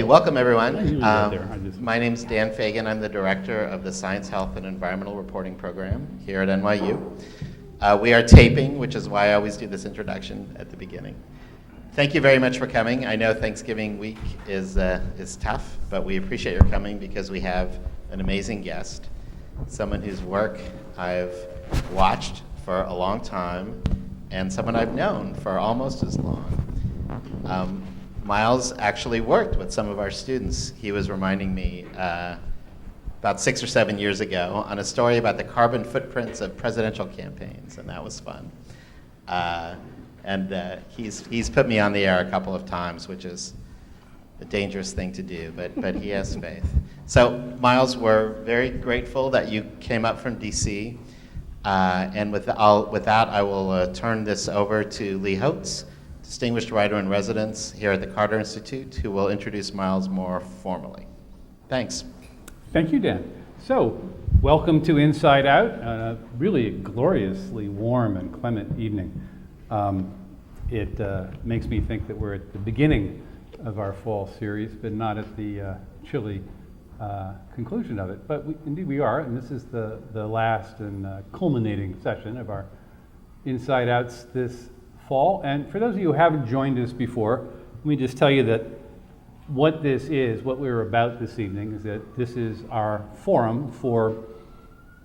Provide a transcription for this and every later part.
welcome everyone. There. My name's Dan Fagin. I'm the director of the Science, Health, and Environmental Reporting Program here at NYU. We are taping, which is why I always do this introduction at the beginning. Thank you very much for coming. I know Thanksgiving week is tough, but we appreciate your coming because we have an amazing guest, someone whose work I've watched for a long time, and someone I've known for almost as long. Miles actually worked with some of our students. He was reminding me about 6 or 7 years ago on a story about the carbon footprints of presidential campaigns, and that was fun. He's put me on the air a couple of times, which is a dangerous thing to do, but he has faith. So, Miles, we're very grateful that you came up from DC. And with that, I will turn this over to Lee Hotz, Distinguished Writer-in-Residence here at the Carter Institute, who will introduce Miles more formally. Thanks. Thank you, Dan. So, welcome to Inside Out, really a gloriously warm and clement evening. It makes me think that we're at the beginning of our fall series, but not at the chilly conclusion of it. But indeed we are, and this is the last and culminating session of our Inside Outs this fall. And for those of you who haven't joined us before, let me just tell you that what this is, what we're about this evening, is that this is our forum for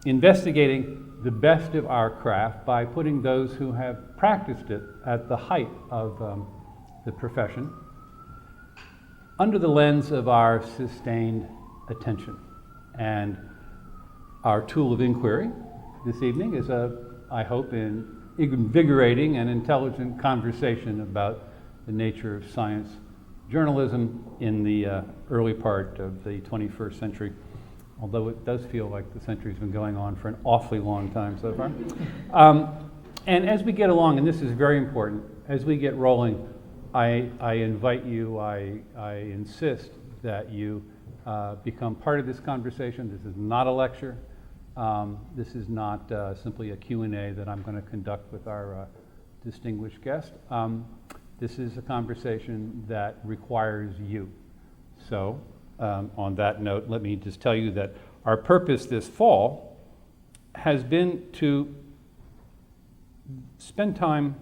investigating the best of our craft by putting those who have practiced it at the height of the profession under the lens of our sustained attention. And our tool of inquiry this evening is I hope, an invigorating and intelligent conversation about the nature of science journalism in the early part of the 21st century, although it does feel like the century's been going on for an awfully long time so far. And as we get along, and this is very important, as we get rolling, I invite you, I insist that you become part of this conversation. This is not a lecture. This is not simply a Q&A that I'm going to conduct with our distinguished guest. This is a conversation that requires you. So, on that note, let me just tell you that our purpose this fall has been to spend time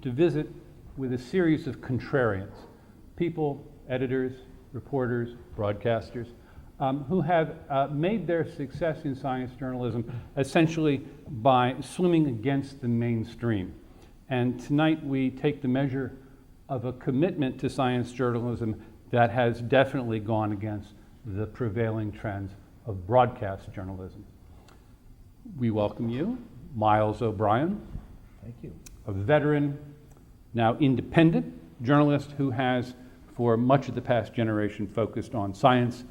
to visit with a series of contrarians, people, editors, reporters, broadcasters, who have made their success in science journalism essentially by swimming against the mainstream. And tonight we take the measure of a commitment to science journalism that has definitely gone against the prevailing trends of broadcast journalism. We welcome you, Miles O'Brien. Thank you. A veteran, now independent journalist who has, for much of the past generation, focused on science,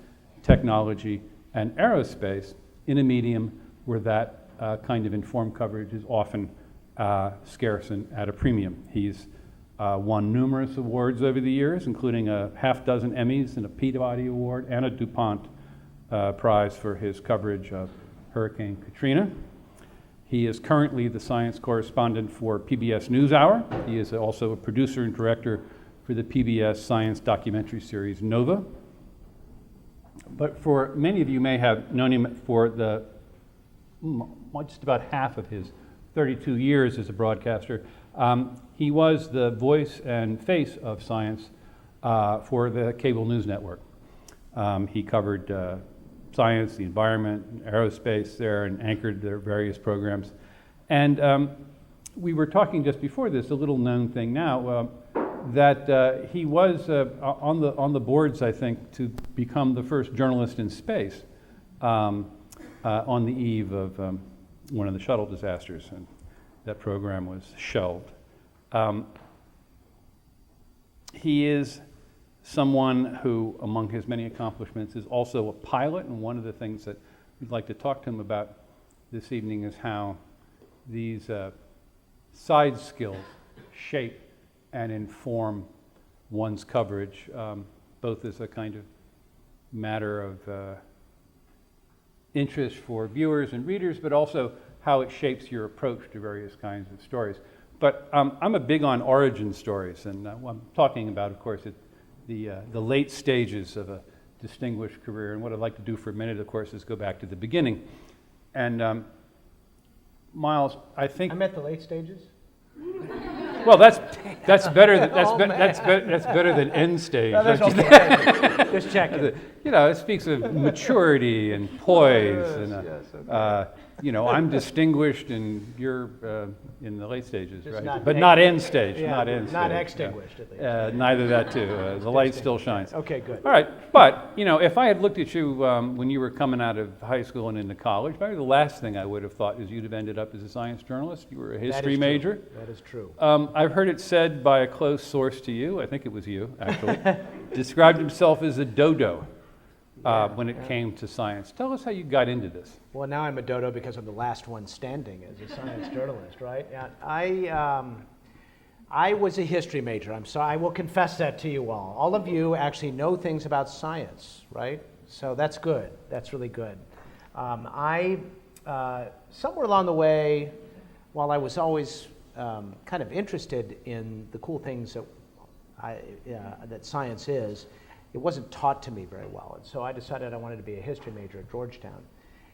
technology, and aerospace in a medium where that kind of informed coverage is often scarce and at a premium. He's won numerous awards over the years, including a half dozen Emmys and a Peabody Award and a DuPont Prize for his coverage of Hurricane Katrina. He is currently the science correspondent for PBS NewsHour. He is also a producer and director for the PBS science documentary series Nova. But for many of you may have known him for just about half of his 32 years as a broadcaster. He was the voice and face of science for the cable news network. He covered science, the environment, aerospace there, and anchored their various programs. And we were talking just before this, a little known thing now, that he was on the boards, I think, to become the first journalist in space on the eve of one of the shuttle disasters, and that program was shelved. He is someone who, among his many accomplishments, is also a pilot, and one of the things that we'd like to talk to him about this evening is how these side skills shape and inform one's coverage, both as a kind of matter of interest for viewers and readers, but also how it shapes your approach to various kinds of stories. But I'm a big on origin stories, and what I'm talking about, of course, the late stages of a distinguished career. And what I'd like to do for a minute, of course, is go back to the beginning. And Miles, I think I'm at the late stages? well, that's better than Oh, that's better than end stage. No, don't you okay. Just checking. You know, it speaks of maturity and poise, and okay. you know, I'm distinguished, and you're in the late stages, Just right? not But ex- not end stage, Yeah, not end not stage. extinguished, at least. Neither that too. The light still shines. Okay, good. All right, but you know, if I had looked at you when you were coming out of high school and into college, probably the last thing I would have thought is you'd have ended up as a science journalist. You were a history major. That is true. I've heard it said by a close source to you, I think it was you, actually, described himself as a dodo when it came to science. Tell us how you got into this. Well, now I'm a dodo because I'm the last one standing as a science journalist, right? Yeah, I was a history major. I'm sorry, I will confess that to you all. All of you actually know things about science, right? So that's good. That's really good. Somewhere along the way, while I was always kind of interested in the cool things that science is, it wasn't taught to me very well. And so I decided I wanted to be a history major at Georgetown.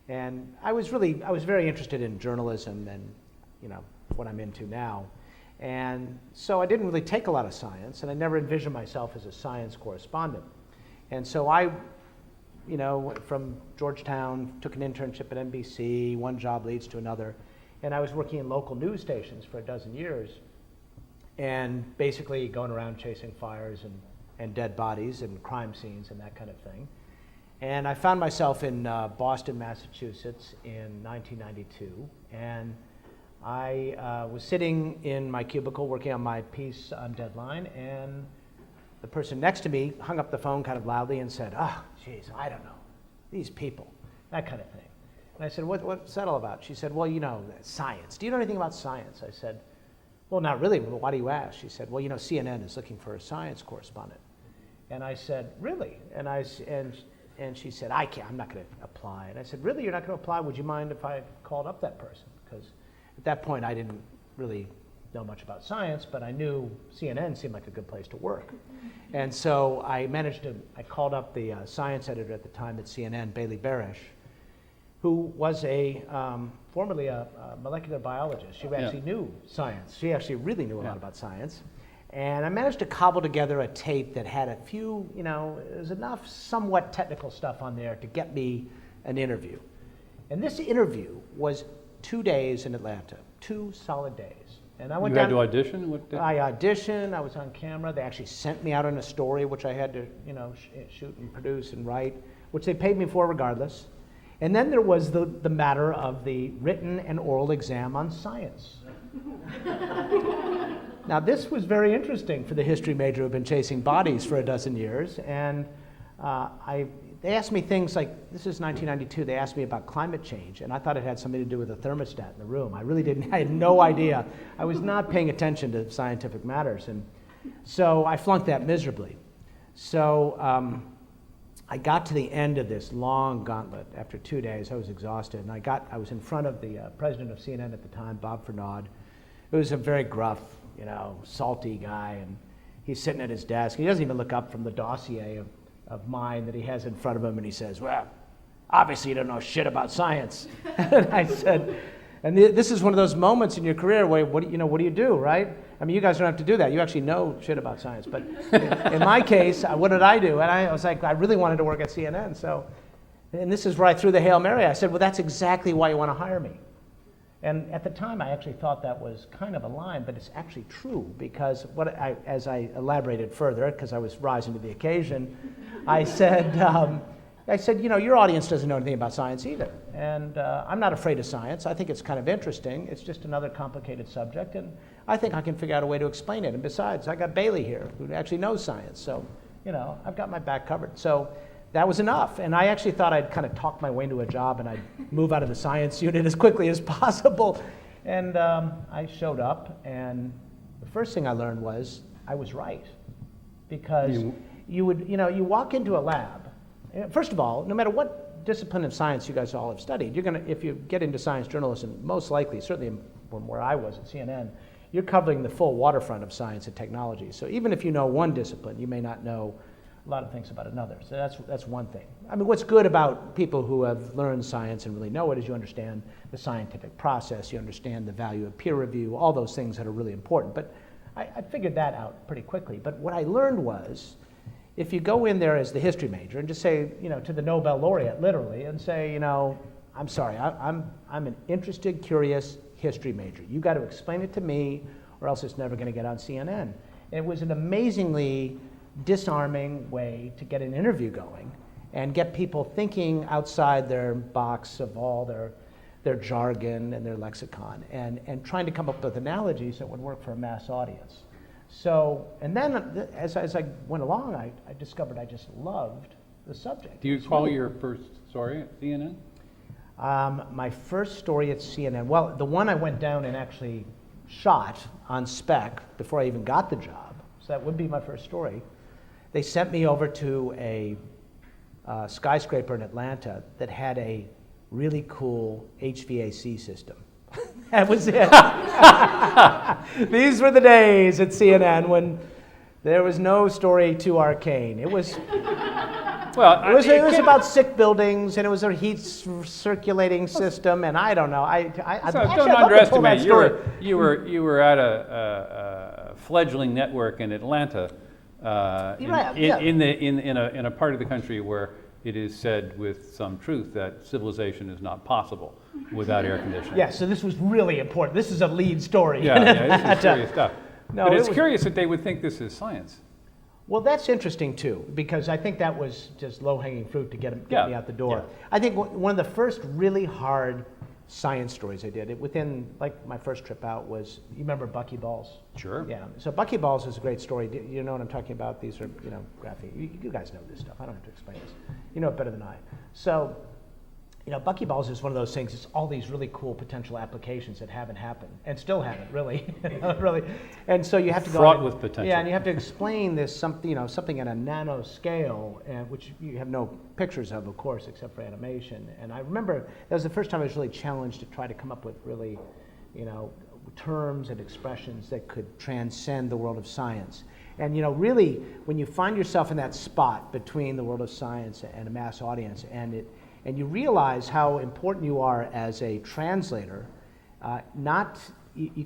And I was very interested in journalism and, you know, what I'm into now. And so I didn't really take a lot of science, and I never envisioned myself as a science correspondent. And so I, you know, went from Georgetown, took an internship at NBC, one job leads to another, and I was working in local news stations for a dozen years, and basically going around chasing fires and dead bodies and crime scenes and that kind of thing. And I found myself in Boston, Massachusetts in 1992, and I was sitting in my cubicle working on my piece on deadline, and the person next to me hung up the phone kind of loudly and said, "Oh, geez, I don't know, these people," that kind of thing. And I said, what's that all about? She said, "Well, you know, science. Do you know anything about science?" I said, "Well, not really. Well, why do you ask?" She said, "Well, you know, CNN is looking for a science correspondent." And I said, "Really?" And she said, I'm not going to apply." And I said, "Really, you're not going to apply? Would you mind if I called up that person?" Because at that point, I didn't really know much about science, but I knew CNN seemed like a good place to work. And so I called up the science editor at the time at CNN, Bailey Barish, who was formerly a molecular biologist. She actually knew science. She actually really knew a lot about science. And I managed to cobble together a tape that had a few, you know, there's enough somewhat technical stuff on there to get me an interview. And this interview was 2 days in Atlanta, 2 solid days. And I went You down. had to audition? I auditioned, I was on camera. They actually sent me out on a story, which I had to, you know, shoot and produce and write, which they paid me for regardless. And then there was the matter of the written and oral exam on science. Now, this was very interesting for the history major who had been chasing bodies for a dozen years. And they asked me things like, this is 1992, they asked me about climate change, and I thought it had something to do with the thermostat in the room. I really didn't, I had no idea. I was not paying attention to scientific matters. And so I flunked that miserably. So I got to the end of this long gauntlet after 2 days. I was exhausted, and I was in front of the president of CNN at the time, Bob Fernaud. It was a very gruff, you know, salty guy, and he's sitting at his desk. He doesn't even look up from the dossier of mine that he has in front of him, and he says, "Well, obviously you don't know shit about science." And I said, and this is one of those moments in your career where, what do you do, right? I mean, you guys don't have to do that. You actually know shit about science. But in my case, what did I do? And I was like, I really wanted to work at CNN. So, and this is where I threw the Hail Mary. I said, "Well, that's exactly why you want to hire me." And at the time, I actually thought that was kind of a line, but it's actually true, because as I elaborated further, because I was rising to the occasion, I said, you know, your audience doesn't know anything about science either. And I'm not afraid of science. I think it's kind of interesting. It's just another complicated subject, and I think I can figure out a way to explain it. And besides, I got Bailey here, who actually knows science. So, you know, I've got my back covered. So that was enough. And I actually thought I'd kind of talk my way into a job and I'd move out of the science unit as quickly as possible. And I showed up, and the first thing I learned was I was right. Because you walk into a lab. First of all, no matter what discipline of science you guys all have studied, if you get into science journalism, most likely, certainly from where I was at CNN, you're covering the full waterfront of science and technology. So even if you know one discipline, you may not know a lot of things about another. So that's one thing. I mean, what's good about people who have learned science and really know it is you understand the scientific process, you understand the value of peer review, all those things that are really important. But I figured that out pretty quickly. But what I learned was, if you go in there as the history major and just say, to the Nobel laureate, literally, and say, I'm sorry, I'm an interested, curious history major. You got to explain it to me, or else it's never going to get on CNN. And it was an amazingly disarming way to get an interview going and get people thinking outside their box of all their jargon and their lexicon, and trying to come up with analogies that would work for a mass audience. So, and then as I went along, I discovered I just loved the subject. Do you recall your first story at CNN? My first story at CNN, well, the one I went down and actually shot on spec before I even got the job, so that would be my first story. They sent me over to a skyscraper in Atlanta that had a really cool HVAC system. That was it. These were the days at CNN when there was no story too arcane. It was about sick buildings, and it was a heat circulating system, and I don't know. Don't underestimate. You were at a fledgling network in Atlanta, in a part of the country where it is said with some truth that civilization is not possible without air conditioning. Yeah, so this was really important. This is a lead story. Yeah, this is serious stuff. No, but it's curious that they would think this is science. Well, that's interesting too, because I think that was just low-hanging fruit to get me out the door. Yeah. I think one of the first really hard science stories I did, within, like, my first trip out was, you remember Buckyballs? Sure. Yeah, so Buckyballs is a great story. You know what I'm talking about? These are, graphic. You guys know this stuff. I don't have to explain this. You know it better than I. So, Buckyballs is one of those things. It's all these really cool potential applications that haven't happened, and still haven't, really. Really. And so you have to go fraught with potential. Yeah, and you have to explain this something at a nano scale, which you have no pictures of course, except for animation. And I remember that was the first time I was really challenged to try to come up with really, terms and expressions that could transcend the world of science. And really, when you find yourself in that spot between the world of science and a mass audience, and you realize how important you are as a translator, you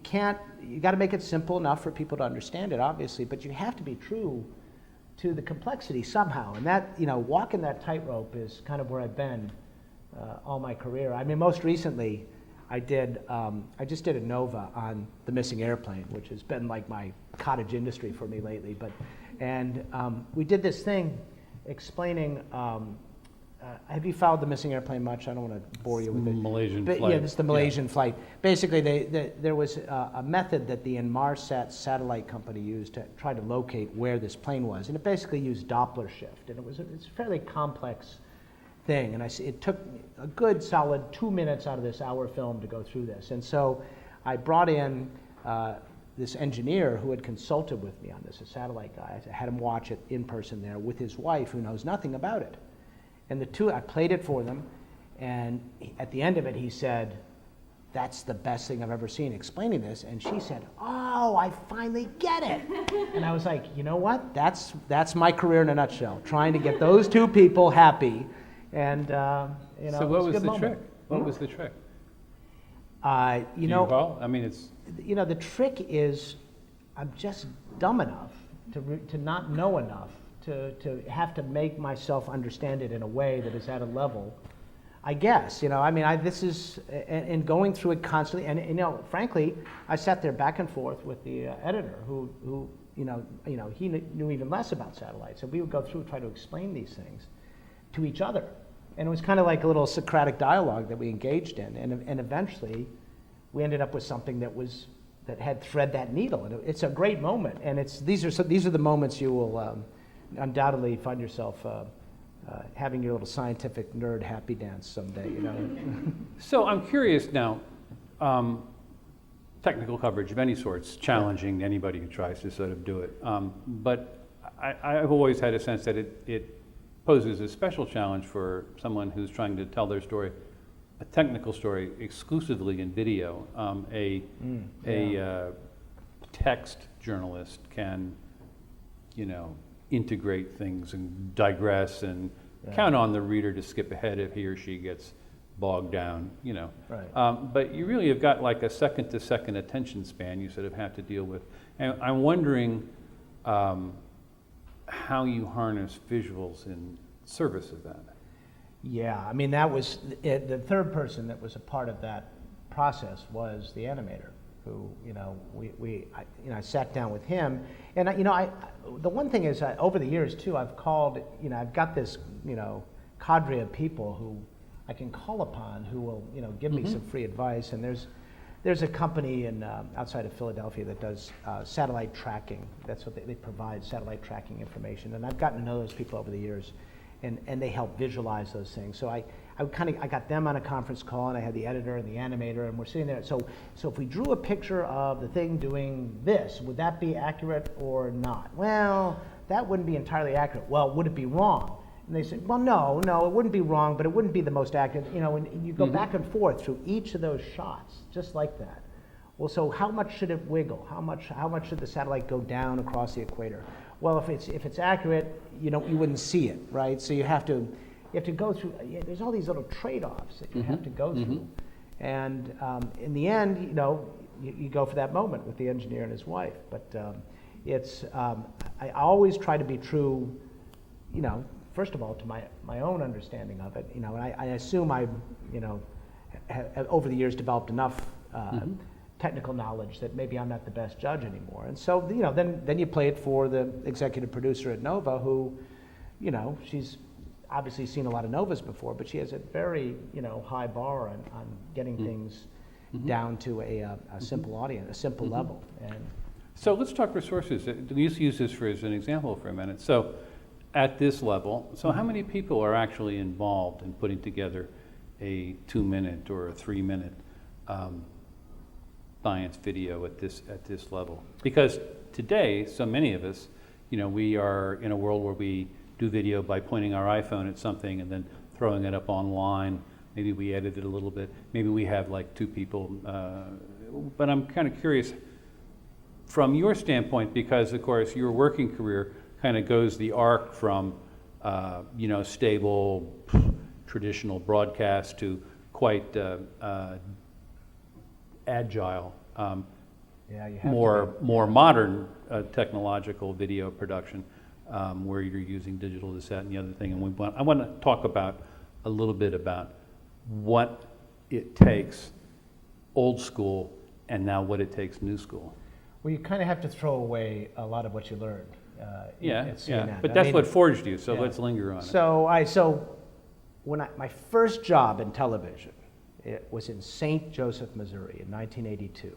got to make it simple enough for people to understand it, obviously, but you have to be true to the complexity somehow. And that, walking that tightrope is kind of where I've been all my career. I mean, most recently, I just did a Nova on the missing airplane, which has been like my cottage industry for me lately. And we did this thing explaining. Have you followed the missing airplane much? I don't want to bore you with it. Malaysian flight. Yeah, it's the Malaysian flight. Basically, there was a method that the Inmarsat satellite company used to try to locate where this plane was, and it basically used Doppler shift, and it's a fairly complex thing. And it took a good solid 2 minutes out of this hour film to go through this. And so I brought in this engineer who had consulted with me on this, a satellite guy. I had him watch it in person there with his wife, who knows nothing about it. And I played it for them, and at the end of it, he said, "That's the best thing I've ever seen," explaining this. And she said, "Oh, I finally get it." And I was like, you know what? That's my career in a nutshell, trying to get those two people happy. And so what was the trick? What was the trick? Well, I mean, it's the trick is I'm just dumb enough to not know enough to have to make myself understand it in a way that is at a level, I guess. This is, and going through it constantly, and frankly, I sat there back and forth with the editor who he knew even less about satellites, and we would go through and try to explain these things to each other. And it was kind of like a little Socratic dialogue that we engaged in, and eventually we ended up with something that had thread that needle. And it's a great moment, and these are the moments you will undoubtedly find yourself having your little scientific nerd happy dance someday. So I'm curious now. Technical coverage of any sort's challenging anybody who tries to sort of do it. But I've always had a sense that it poses a special challenge for someone who's trying to tell their story, a technical story, exclusively in video. text journalist can, integrate things and digress and count on the reader to skip ahead if he or she gets bogged down, Right. But you really have got like a second-to-second attention span you sort of have to deal with. And I'm wondering how you harness visuals in service of that. Yeah, I mean, that was, the third person that was a part of that process was the animator, who, I sat down with him, and the one thing is, over the years too, I've called, I've got this, cadre of people who I can call upon who will, give me some free advice, and there's a company in outside of Philadelphia that does satellite tracking. That's what they provide, satellite tracking information, and I've gotten to know those people over the years, and they help visualize those things. So I got them on a conference call, and I had the editor and the animator, and we're sitting there. So if we drew a picture of the thing doing this, would that be accurate or not? Well, that wouldn't be entirely accurate. Well, would it be wrong? And they said, well, no, it wouldn't be wrong, but it wouldn't be the most accurate. And you go back and forth through each of those shots, just like that. Well, so how much should it wiggle? How much should the satellite go down across the equator? Well, if it's accurate, you wouldn't see it, right? So you have to go through. There's all these little trade-offs that you have to go through, and in the end, you go for that moment with the engineer and his wife. But I always try to be true, first of all, to my own understanding of it, and I assume I, have over the years developed enough technical knowledge that maybe I'm not the best judge anymore. And so, then you play it for the executive producer at Nova, who, she's obviously seen a lot of Novas before, but she has a very, high bar on getting things down to a simple audience, a simple level. And so let's talk resources. Let's use this as an example for a minute. So at this level, so how many people are actually involved in putting together a 2-minute or a 3-minute science video at this level? Because today, so many of us, we are in a world where we do video by pointing our iPhone at something and then throwing it up online. Maybe we edit it a little bit. Maybe we have like 2 people. But I'm kind of curious from your standpoint, because of course your working career kind of goes the arc from stable traditional broadcast to quite agile, more modern technological video production, where you're using digital, this, that, and the other thing. And I want to talk about a little bit about what it takes, old school, and now what it takes, new school. well, you kind of have to throw away a lot of what you learned. At CNN. But that's what forged you. So let's linger on it. So when my first job in television, it was in St. Joseph, Missouri, in 1982,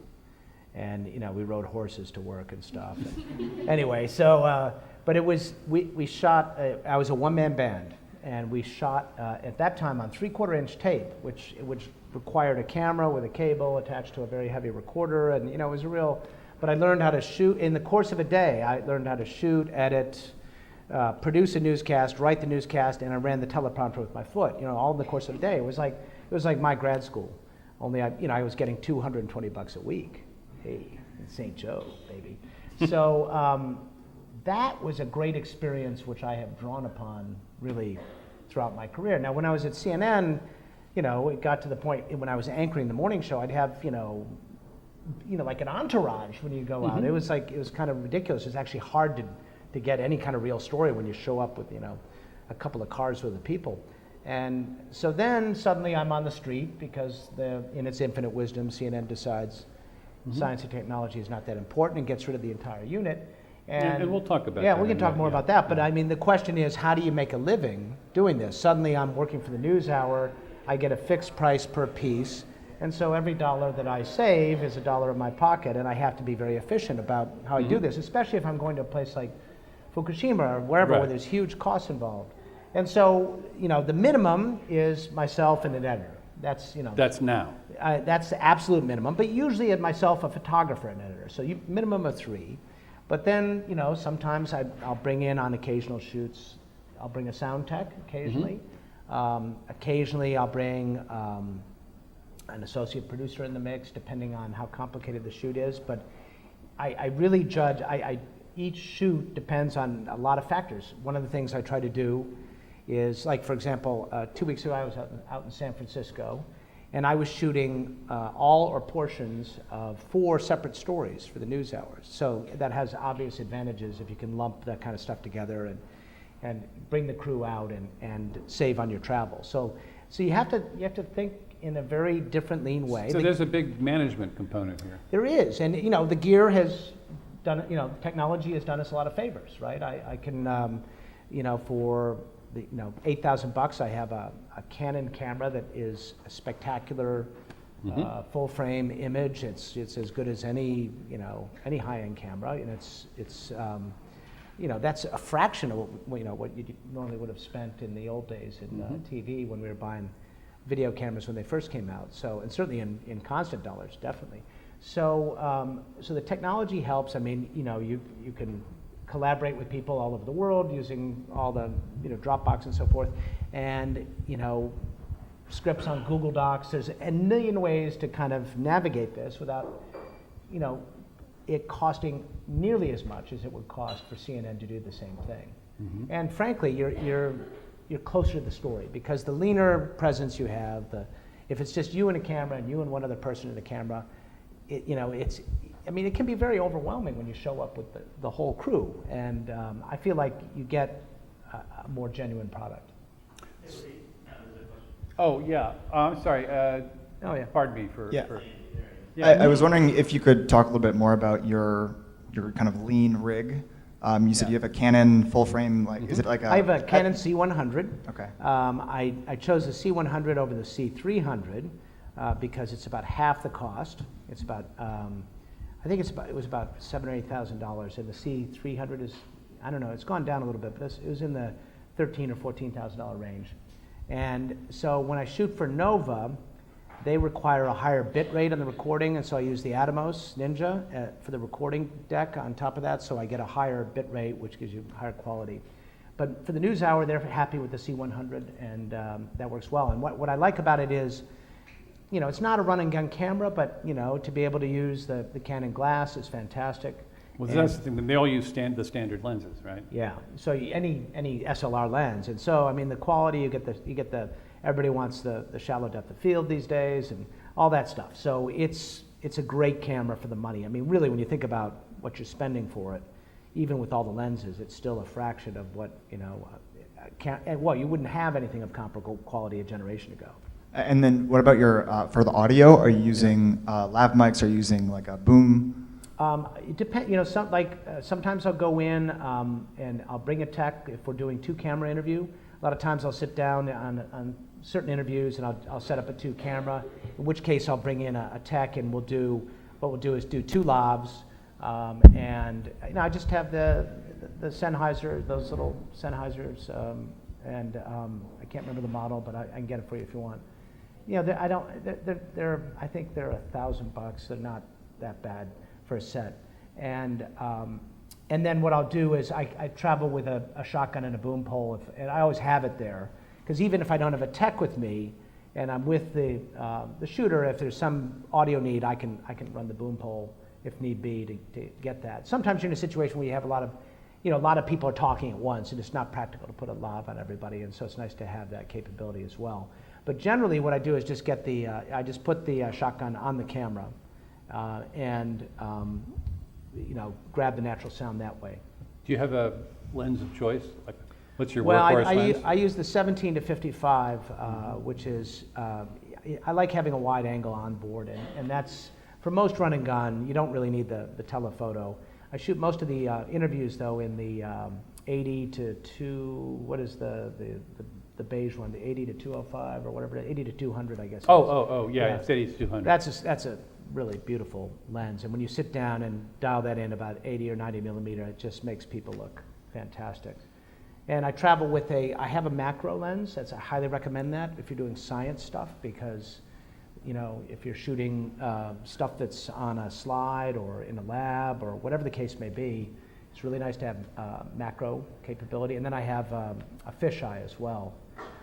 and we rode horses to work and stuff. And anyway, but it was we shot. I was a one-man band, and we shot at that time on 3/4-inch tape, which required a camera with a cable attached to a very heavy recorder, and it was a real. But I learned how to shoot in the course of a day. I learned how to shoot, edit, produce a newscast, write the newscast, and I ran the teleprompter with my foot. All in the course of a day. It was like my grad school, only I was getting $220 a week. Hey, in St. Joe, baby. So that was a great experience, which I have drawn upon really throughout my career. Now, when I was at CNN, it got to the point when I was anchoring the morning show, I'd have like an entourage when you go out. It was kind of ridiculous. It's actually hard to get any kind of real story when you show up with a couple of cars with the people. And so then suddenly I'm on the street because in its infinite wisdom, CNN decides science and technology is not that important and gets rid of the entire unit. And we'll talk about that. Yeah, we can talk more about that. But I mean, the question is, how do you make a living doing this? Suddenly I'm working for the NewsHour. I get a fixed price per piece. And so every dollar that I save is a dollar in my pocket, and I have to be very efficient about how I do this, especially if I'm going to a place like Fukushima or wherever where there's huge costs involved. And so, the minimum is myself and an editor. That's That's now. That's the absolute minimum. But usually, myself, a photographer, and editor. So minimum of 3. But then, sometimes I'll bring in on occasional shoots. I'll bring a sound tech occasionally. Occasionally, I'll bring an associate producer in the mix, depending on how complicated the shoot is. But I really judge, each shoot depends on a lot of factors. One of the things I try to do is, like for example, 2 weeks ago I was out in San Francisco, and I was shooting all or portions of 4 separate stories for the news hours. So that has obvious advantages if you can lump that kind of stuff together and bring the crew out and save on your travel. So you have to think in a very different, lean way. So there's a big management component here. There is, and the gear has done, technology has done us a lot of favors, right? I can, for the, $8,000, I have a Canon camera that is a spectacular full frame image. It's as good as any high-end camera, and it's that's a fraction of what you normally would have spent in the old days in TV when we were buying video cameras when they first came out. So, and certainly in constant dollars, definitely. So, so the technology helps. I mean, you can collaborate with people all over the world using all the Dropbox and so forth, and scripts on Google Docs. There's a million ways to kind of navigate this without it costing nearly as much as it would cost for CNN to do the same thing. And frankly, you're closer to the story, because the leaner presence you have, if it's just you and a camera and you and one other person in the camera, it can be very overwhelming when you show up with the whole crew, and I feel like you get a more genuine product. Oh, yeah. I'm sorry. Oh, yeah. Pardon me for... Yeah. Yeah. I was wondering if you could talk a little bit more about your kind of lean rig. You said you have a Canon full frame, is it like a... I have a Canon C100. Okay. I chose the C100 over the C300 because it's about half the cost. It's about, I think it was about $7,000 or $8,000, and the C300 is, I don't know, it's gone down a little bit, but it was in the $13,000 or $14,000 range. And so when I shoot for Nova, they require a higher bit rate on the recording, and so I use the Atomos Ninja for the recording deck on top of that, so I get a higher bit rate, which gives you higher quality. But for the news hour, they're happy with the C100, and that works well. And what I like about it is, it's not a run and gun camera, but to be able to use the Canon glass is fantastic. Well, that's the thing. They all use the standard lenses, right? Yeah. So any SLR lens, and so I mean the quality, you get the everybody wants the shallow depth of field these days and all that stuff. So it's a great camera for the money. I mean, really, when you think about what you're spending for it, even with all the lenses, it's still a fraction of what you wouldn't have anything of comparable quality a generation ago. And then what about your, for the audio, are you using lav mics, are you using like a boom? It depends, sometimes I'll go in and I'll bring a tech if we're doing 2-camera interview. A lot of times I'll sit down on certain interviews and I'll set up a 2-camera, in which case I'll bring in a tech, and what we'll do is do 2 lavs, and I just have the Sennheiser, those little Sennheisers, and I can't remember the model, but I can get it for you if you want. I think they're $1,000. They're not that bad for a set, and then what I'll do is I travel with a shotgun and a boom pole, and I always have it there, because even if I don't have a tech with me and I'm with the shooter, if there's some audio need, I can run the boom pole if need be to get that. Sometimes you're in a situation where you have a lot of people are talking at once, and it's not practical to put a lav on everybody, and so it's nice to have that capability as well. But generally, what I do is just get I just put the shotgun on the camera, and grab the natural sound that way. Do you have a lens of choice? Like, what's your workhorse lens? I use the 17 to 55, which is, I like having a wide angle on board, and that's, for most run and gun, you don't really need the telephoto. I shoot most of the interviews, though, in the 80 to 2, what is the beige one, the 80 to 205 or whatever, 80 to 200, I guess. Yeah, it's 80 to 200. That's a really beautiful lens, and when you sit down and dial that in about 80 or 90 millimeter, it just makes people look fantastic. And I travel with I have a macro lens. I highly recommend that if you're doing science stuff, because if you're shooting stuff that's on a slide or in a lab or whatever the case may be, it's really nice to have macro capability. And then I have a fisheye as well,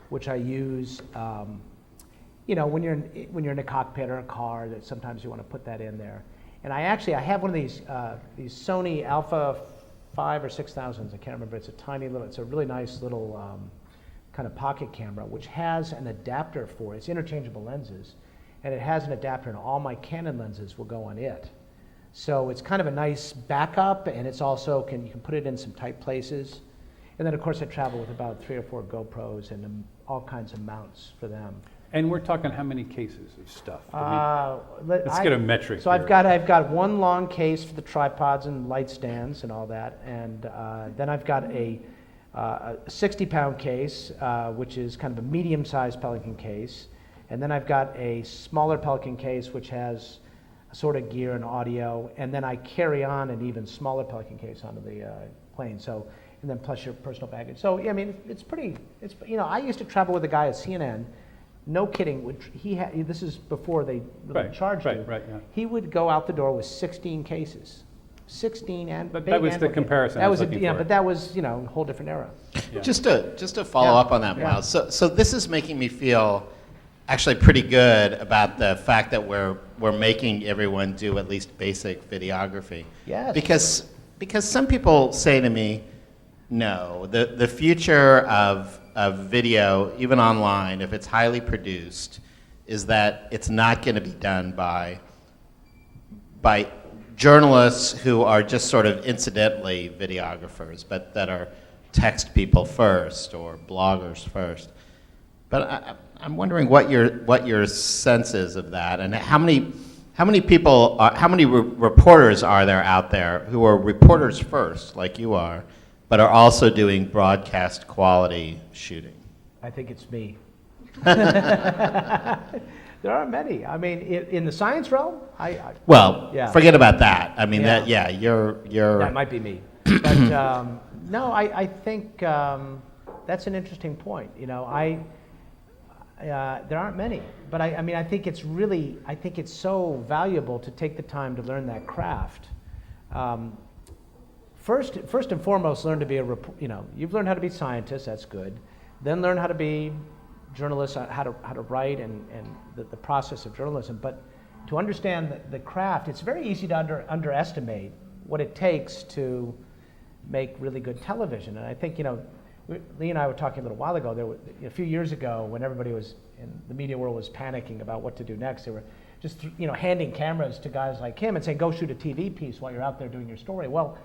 which I use when you're in a cockpit or a car, that sometimes you want to put that in there. And I have one of these Sony Alpha 5 or 6000s, I can't remember. It's a really nice little kind of pocket camera, which has an adapter for it. It's interchangeable lenses, and it has an adapter, and all my Canon lenses will go on it. So it's kind of a nice backup, and it's also, you can put it in some tight places. And then, of course, I travel with about 3 or 4 GoPros and all kinds of mounts for them. And we're talking how many cases of stuff? Let's get a metric. So here. I've got one long case for the tripods and light stands and all that, and then I've got a 60-pound case, which is kind of a medium-sized Pelican case, and then I've got a smaller Pelican case, which has sort of gear and audio, and then I carry on an even smaller Pelican case onto the plane. So, and then plus your personal baggage. So I mean, it's I used to travel with a guy at CNN. No kidding. This is before they really charged you. Right, yeah. He would go out the door with 16 cases. 16 and but that was the comparison. That was but that was a whole different era. Yeah. Just to follow up on that, Miles. So this is making me feel actually pretty good about the fact that we're making everyone do at least basic videography. Yes. Because some people say to me, no, the future of video, even online, if it's highly produced, is that it's not going to be done by journalists who are just sort of incidentally videographers, but that are text people first or bloggers first. But I'm wondering what your sense is of that, and how many reporters are there out there who are reporters first, like you are, but are also doing broadcast quality shooting? I think it's me. There aren't many. I mean, in the science realm, forget about that. I mean, you're. That might be me. But no, I think that's an interesting point. There aren't many. But I think it's so valuable to take the time to learn that craft. First and foremost, learn to be you've learned how to be scientists, that's good. Then learn how to be journalists, how to write and the process of journalism. But to understand the craft, it's very easy to underestimate what it takes to make really good television. And I think, Lee and I were talking a little while ago, a few years ago when everybody was in the media world was panicking about what to do next, they were just handing cameras to guys like him and saying, go shoot a TV piece while you're out there doing your story. Well,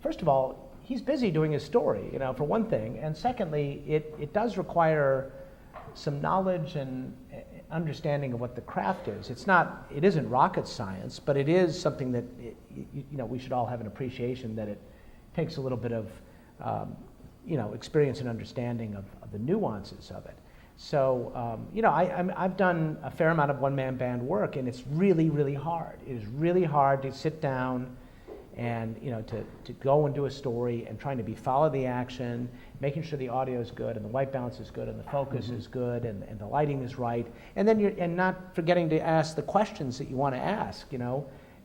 first of all, he's busy doing his story, for one thing. And secondly, it does require some knowledge and understanding of what the craft is. It isn't rocket science, but it is something that, we should all have an appreciation that it takes a little bit of, experience and understanding of the nuances of it. So, I've done a fair amount of one-man band work, and it's really, really hard. It is really hard to sit down and to go and do a story and trying to follow the action, making sure the audio is good and the white balance is good and the focus is good and the lighting is right, and then and not forgetting to ask the questions that you want to ask.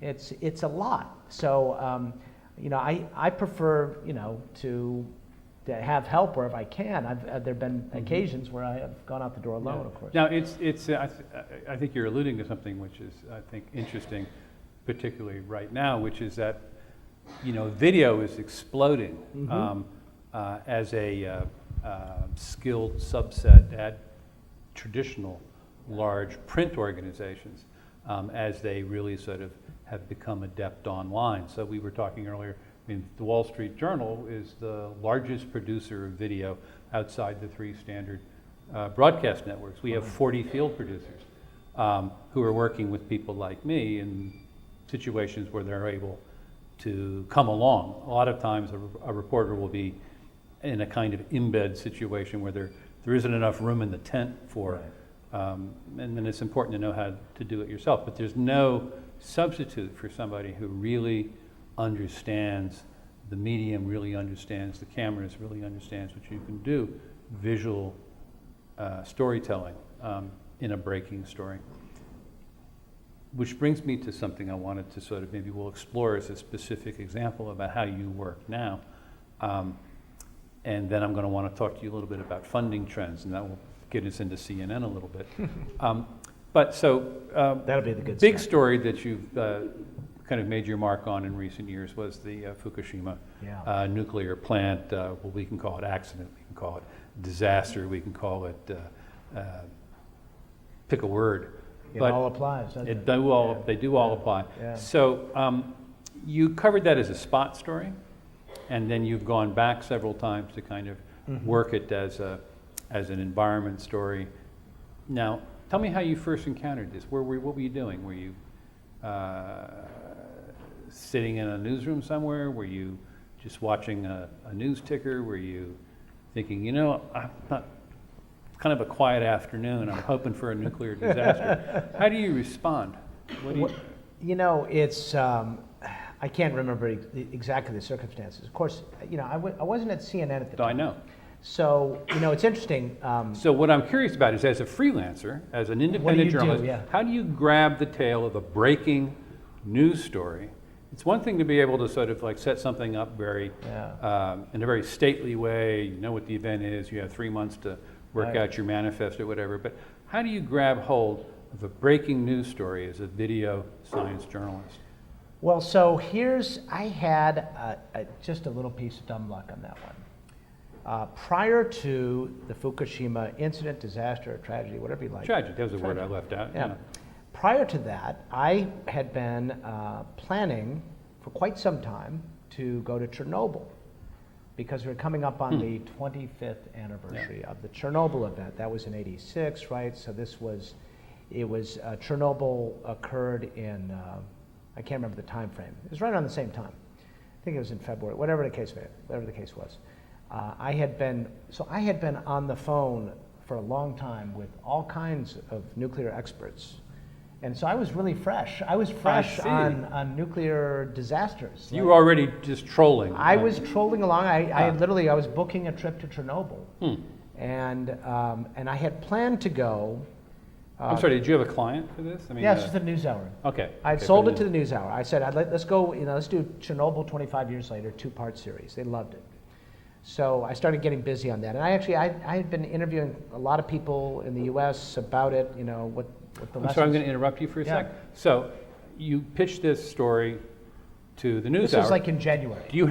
It's a lot. So I prefer to have help wherever I can. There've been occasions where I have gone out the door alone, of course. Now I think you're alluding to something which is I think interesting, particularly right now, which is that video is exploding as a skilled subset at traditional large print organizations as they really sort of have become adept online. So we were talking earlier, the Wall Street Journal is the largest producer of video outside the 3 standard broadcast networks. We have 40 field producers who are working with people like me in situations where they're able to come along. A lot of times a reporter will be in a kind of embed situation where there isn't enough room in the tent for and then it's important to know how to do it yourself. But there's no substitute for somebody who really understands the medium, really understands the cameras, really understands what you can do, visual storytelling in a breaking story. Which brings me to something I wanted to sort of maybe we'll explore as a specific example about how you work now. And then I'm going to want to talk to you a little bit about funding trends, and that will get us into CNN a little bit. But so that'll be the good big stuff. story that you've kind of made your mark on in recent years was the Fukushima Yeah. nuclear plant. Well, we can call it accident, we can call it disaster, we can call it, pick a word. It But all applies, doesn't it? they do all apply. Yeah. So you covered that as a spot story, and then you've gone back several times to kind of work it as an environment story. Now, tell me how you first encountered this. What were you doing? Were you sitting in a newsroom somewhere? Were you just watching a news ticker? Were you thinking, I'm not, kind of a quiet afternoon, I'm hoping for a nuclear disaster? How do you respond? What do you... It's, I can't remember exactly the circumstances. Of course, I wasn't at CNN at the time. I know. So, it's interesting. So what I'm curious about is, as a freelancer, as an independent journalist, how do you grab the tail of a breaking news story? It's one thing to be able to sort of like set something up very, in a very stately way, you know what the event is, you have 3 months to work out your manifest or whatever, but how do you grab hold of a breaking news story as a video science journalist? Well, so I had just a little piece of dumb luck on that one. Prior to the Fukushima incident, disaster, or tragedy, whatever you like. Tragic, that was a word I left out. Yeah. Prior to that, I had been planning for quite some time to go to Chernobyl, because we're coming up on the 25th anniversary of the Chernobyl event. That was in '86, right? So Chernobyl occurred in, I can't remember the time frame. It was right around the same time. I think it was in February, whatever the case was. I had been on the phone for a long time with all kinds of nuclear experts. And so I was really fresh. I was fresh on nuclear disasters. You were already just trolling. I was trolling along. I was booking a trip to Chernobyl. And I had planned to go. I'm sorry, did you have a client for this? Yeah, it's just the NewsHour. Okay. I had sold it to the NewsHour. I said, let's go, let's do Chernobyl 25 years later, 2-part series. They loved it. So I started getting busy on that. And I had been interviewing a lot of people in the U.S. about it, what the lessons. I'm sorry, I'm going to interrupt you for a sec. So you pitched this story to the NewsHour. This was like in January. Do you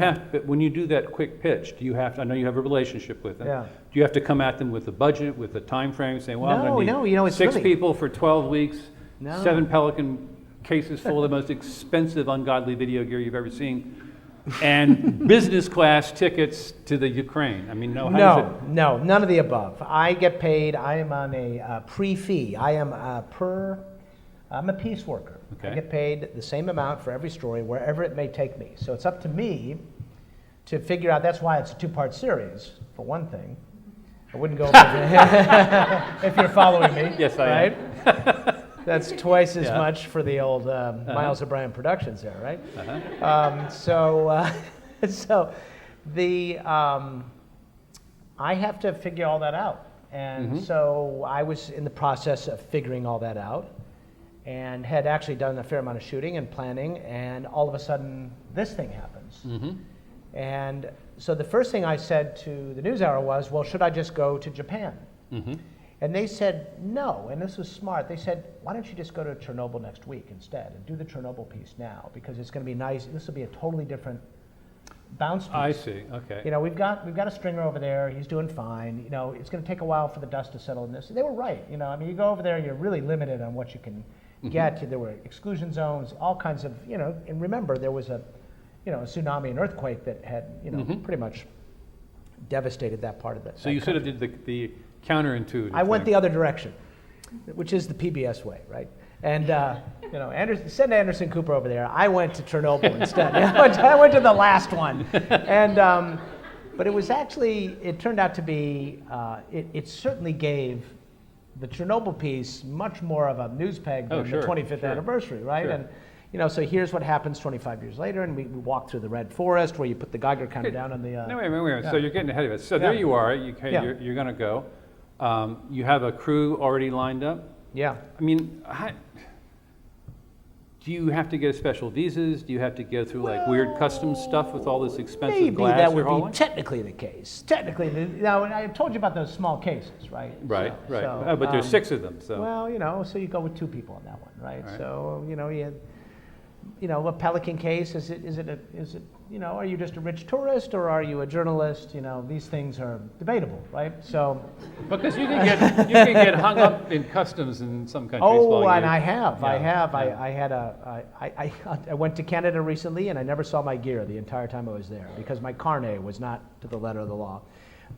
when you do that quick pitch, I know you have a relationship with them. Yeah. Do you have to come at them with a budget, with a time frame, saying, well, I'm going to need it's 6 really, people for 12 weeks, No. 7 Pelican cases full of the most expensive, ungodly video gear you've ever seen, and business class tickets to the Ukraine? No, none of the above. I get paid. I am on a pre-fee. I'm a piece worker. Okay. I get paid the same amount for every story, wherever it may take me. So it's up to me to figure out. That's why it's a 2-part series, for one thing. I wouldn't go if you're following me. Yes, I am. That's twice as much for the old Miles O'Brien Productions there, right? I have to figure all that out. And so I was in the process of figuring all that out, and had actually done a fair amount of shooting and planning, and all of a sudden this thing happens. And so the first thing I said to the NewsHour was, well, should I just go to Japan? And they said no, and this was smart. They said, why don't you just go to Chernobyl next week instead and do the Chernobyl piece now, because it's going to be nice. This will be a totally different bounce piece. I see, okay. We've got a stringer over there. He's doing fine. It's going to take a while for the dust to settle in this. And they were right. You go over there, you're really limited on what you can get. There were exclusion zones, all kinds of, and remember, there was a tsunami and earthquake that had, pretty much devastated that part of it. So you sort of did the counterintuitive I went thing. the other direction, which is the PBS way, right? And send Anderson Cooper over there. I went to Chernobyl instead. I went to the last one, and but it was actually, it turned out to be, it certainly gave the Chernobyl piece much more of a news peg than the 25th anniversary, right? Sure. And so here's what happens 25 years later, and we walk through the red forest where you put the Geiger counter down on the. No, wait. So you're getting ahead of it. So there you are. You're going to go. You have a crew already lined up. Yeah. Do you have to get special visas? Do you have to go through like weird customs stuff with all this expensive glass that would you're hauling? be technically the case. Now I told you about those small cases, right? Right. So, but there's 6 of them. So well, so you go with 2 people on that one, right? Right. So a Pelican case, is it, are you just a rich tourist or are you a journalist? These things are debatable, right? So. Because you can get hung up in customs in some countries. Oh, and I have. Yeah. I went to Canada recently and I never saw my gear the entire time I was there because my carnet was not to the letter of the law.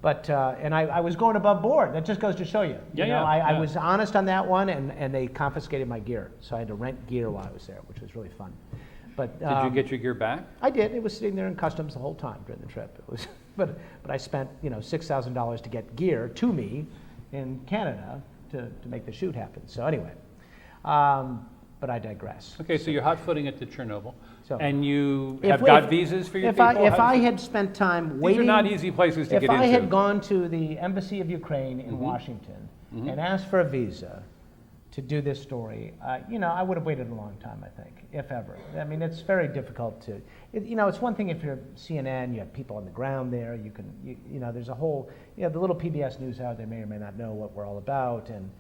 But, and I was going above board. That just goes to show you. I was honest on that one, and they confiscated my gear. So I had to rent gear while I was there, which was really fun. But did you get your gear back? I did. It was sitting there in customs the whole time during the trip. It was, but I spent $6,000 to get gear to me in Canada to make the shoot happen. So anyway, but I digress. Okay, so you're hot-footing it to Chernobyl, So, and you have got visas for your people? If I had spent time waiting... These are not easy places to get into. If I had gone to the Embassy of Ukraine in Washington and asked for a visa to do this story, I would have waited a long time, I think, if ever. I mean, it's very difficult to... it's one thing if you're CNN, you have people on the ground there, there's a whole... the little PBS news out there may or may not know what we're all about, and,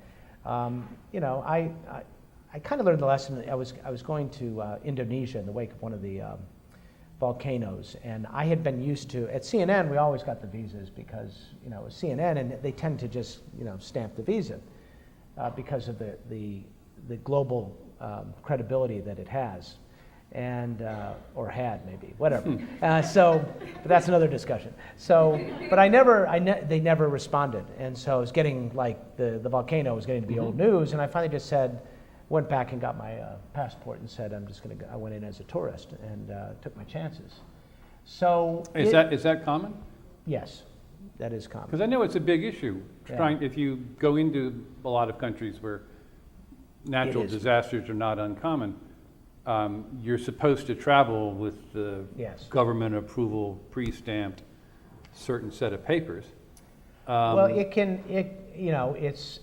I kind of learned the lesson. I was going to Indonesia in the wake of one of the volcanoes, and I had been used to, at CNN we always got the visas because it was CNN, and they tend to just stamp the visa because of the global credibility that it has, and or had maybe, whatever. But that's another discussion. But they never responded, and so I was getting like the volcano was getting to be old news, and I finally just went back and got my passport and said, I'm just going to go. I went in as a tourist and took my chances. So is that common? Yes, that is common. Because I know it's a big issue. Yeah. If you go into a lot of countries where natural disasters are not uncommon, you're supposed to travel with the government approval pre-stamped certain set of papers. Well, it's.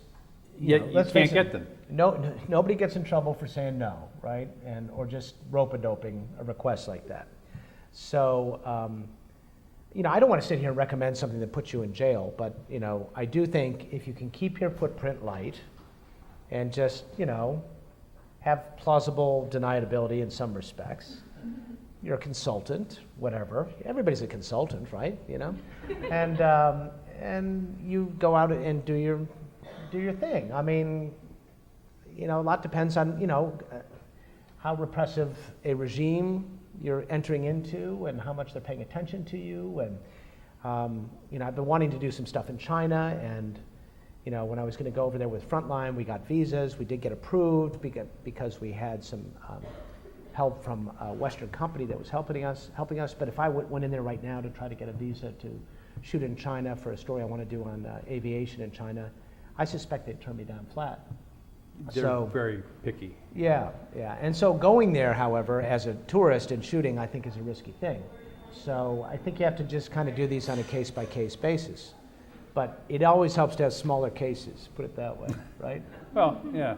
Yet you can't get them. Nobody gets in trouble for saying no, right? Or just rope-a-doping a request like that. So, I don't want to sit here and recommend something that puts you in jail, but, I do think if you can keep your footprint light and just, have plausible deniability in some respects, you're a consultant, whatever. Everybody's a consultant, right? And you go out and do your thing. I mean, a lot depends on, how repressive a regime you're entering into and how much they're paying attention to you. And, I've been wanting to do some stuff in China, and, when I was going to go over there with Frontline, we got visas. We did get approved because we had some help from a Western company that was helping us. But if I went in there right now to try to get a visa to shoot in China for a story I want to do on aviation in China, I suspect they'd turn me down flat. They're very picky. Yeah. And so going there, however, as a tourist and shooting, I think is a risky thing. So I think you have to just kind of do these on a case-by-case basis. But it always helps to have smaller cases, put it that way, right? Well, yeah.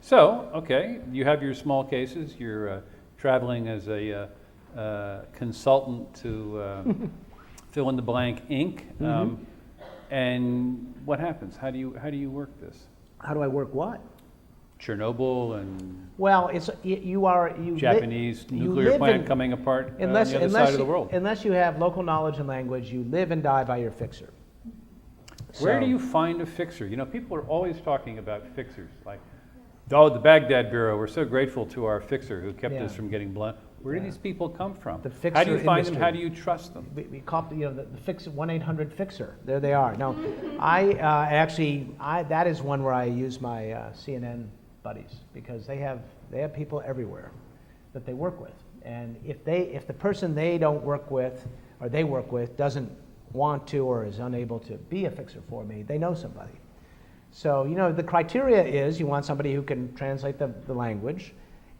So, okay, you have your small cases. You're traveling as a consultant to fill in the blank ink. And what happens? How do you work this? How do I work what? Chernobyl and well, Japanese nuclear plant coming apart on the other side of the world. Unless you have local knowledge and language, you live and die by your fixer. Where do you find a fixer? People are always talking about fixers, like, the Baghdad Bureau. We're so grateful to our fixer who kept us from getting blown. Where do these people come from? How do you find them? How do you trust them? We call the fixer 1-800-FIXER. There they are. Now, that is one where I use my CNN buddies because they have people everywhere that they work with, and if the person they don't work with or they work with doesn't want to or is unable to be a fixer for me, they know somebody. So the criteria is you want somebody who can translate the language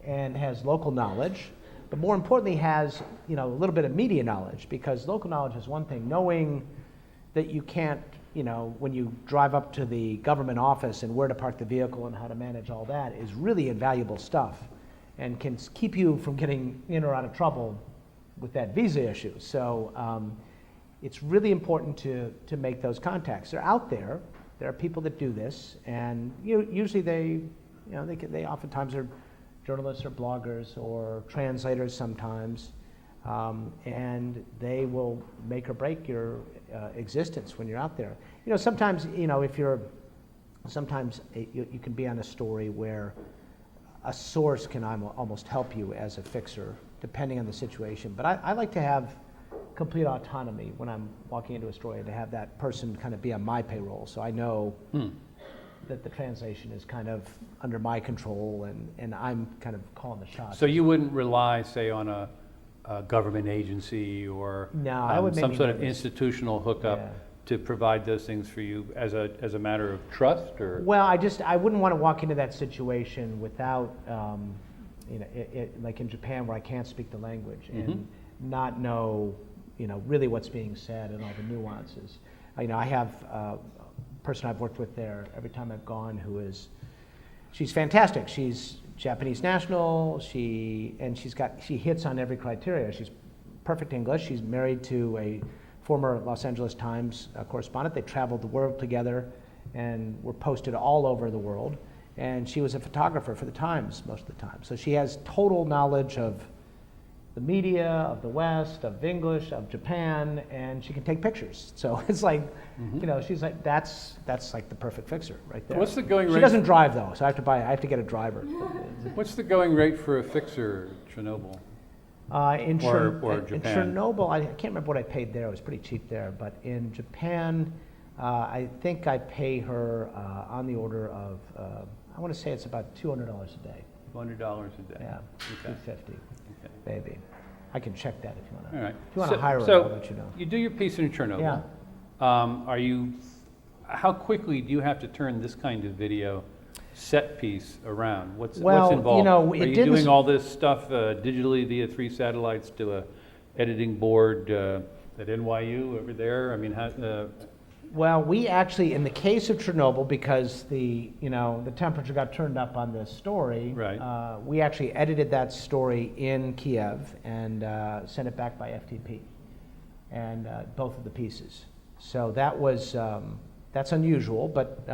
and has local knowledge, but more importantly has a little bit of media knowledge, because local knowledge is one thing. Knowing that you can't, when you drive up to the government office and where to park the vehicle and how to manage all that is really invaluable stuff and can keep you from getting in or out of trouble with that visa issue. So it's really important to make those contacts. They're out there. There are people that do this, and usually they oftentimes are journalists or bloggers or translators sometimes, and they will make or break your existence when you're out there. You know, sometimes, you know, if you're, sometimes you can be on a story where a source can almost help you as a fixer, depending on the situation. But I like to have complete autonomy when I'm walking into a story, to have that person kind of be on my payroll, so I know that the translation is kind of under my control, and I'm kind of calling the shots. So you wouldn't rely, say, on a government agency or No, I would some make sort me of nervous. institutional hookup Yeah. to provide those things for you as a matter of trust, or? Well, I wouldn't want to walk into that situation without, you know, like in Japan where I can't speak the language and not know, you know, really what's being said and all the nuances. You know, I have a person I've worked with there every time I've gone she's fantastic. She's Japanese national. She hits on every criteria. She's perfect English. She's married to a former Los Angeles Times correspondent. They traveled the world together and were posted all over the world. And she was a photographer for the Times most of the time. So she has total knowledge of the media, of the West, of English, of Japan, and she can take pictures. So it's like, you know, she's like, that's like the perfect fixer right there. What's the going She rate? doesn't drive though, so I have to get a driver. What's the going rate for a fixer, Chernobyl? In Japan. Chernobyl, I can't remember what I paid there. It was pretty cheap there. But in Japan, I think I pay her on the order of, I want to say it's about $200 a day. $200 a day. Yeah, Okay. $250, maybe. I can check that if you want to. All right. If you want to hire her, So I'll let you know. you do your piece in Chernobyl. Yeah. How quickly do you have to turn this kind of video set piece around? What's Well, involved? you know, Are it you didn't doing all this stuff digitally via 3 satellites to a editing board at NYU over there? I mean, how? Well, we actually, in the case of Chernobyl, because the temperature got turned up on this story, Right. We actually edited that story in Kiev and sent it back by FTP, and both of the pieces. So that was that's unusual, but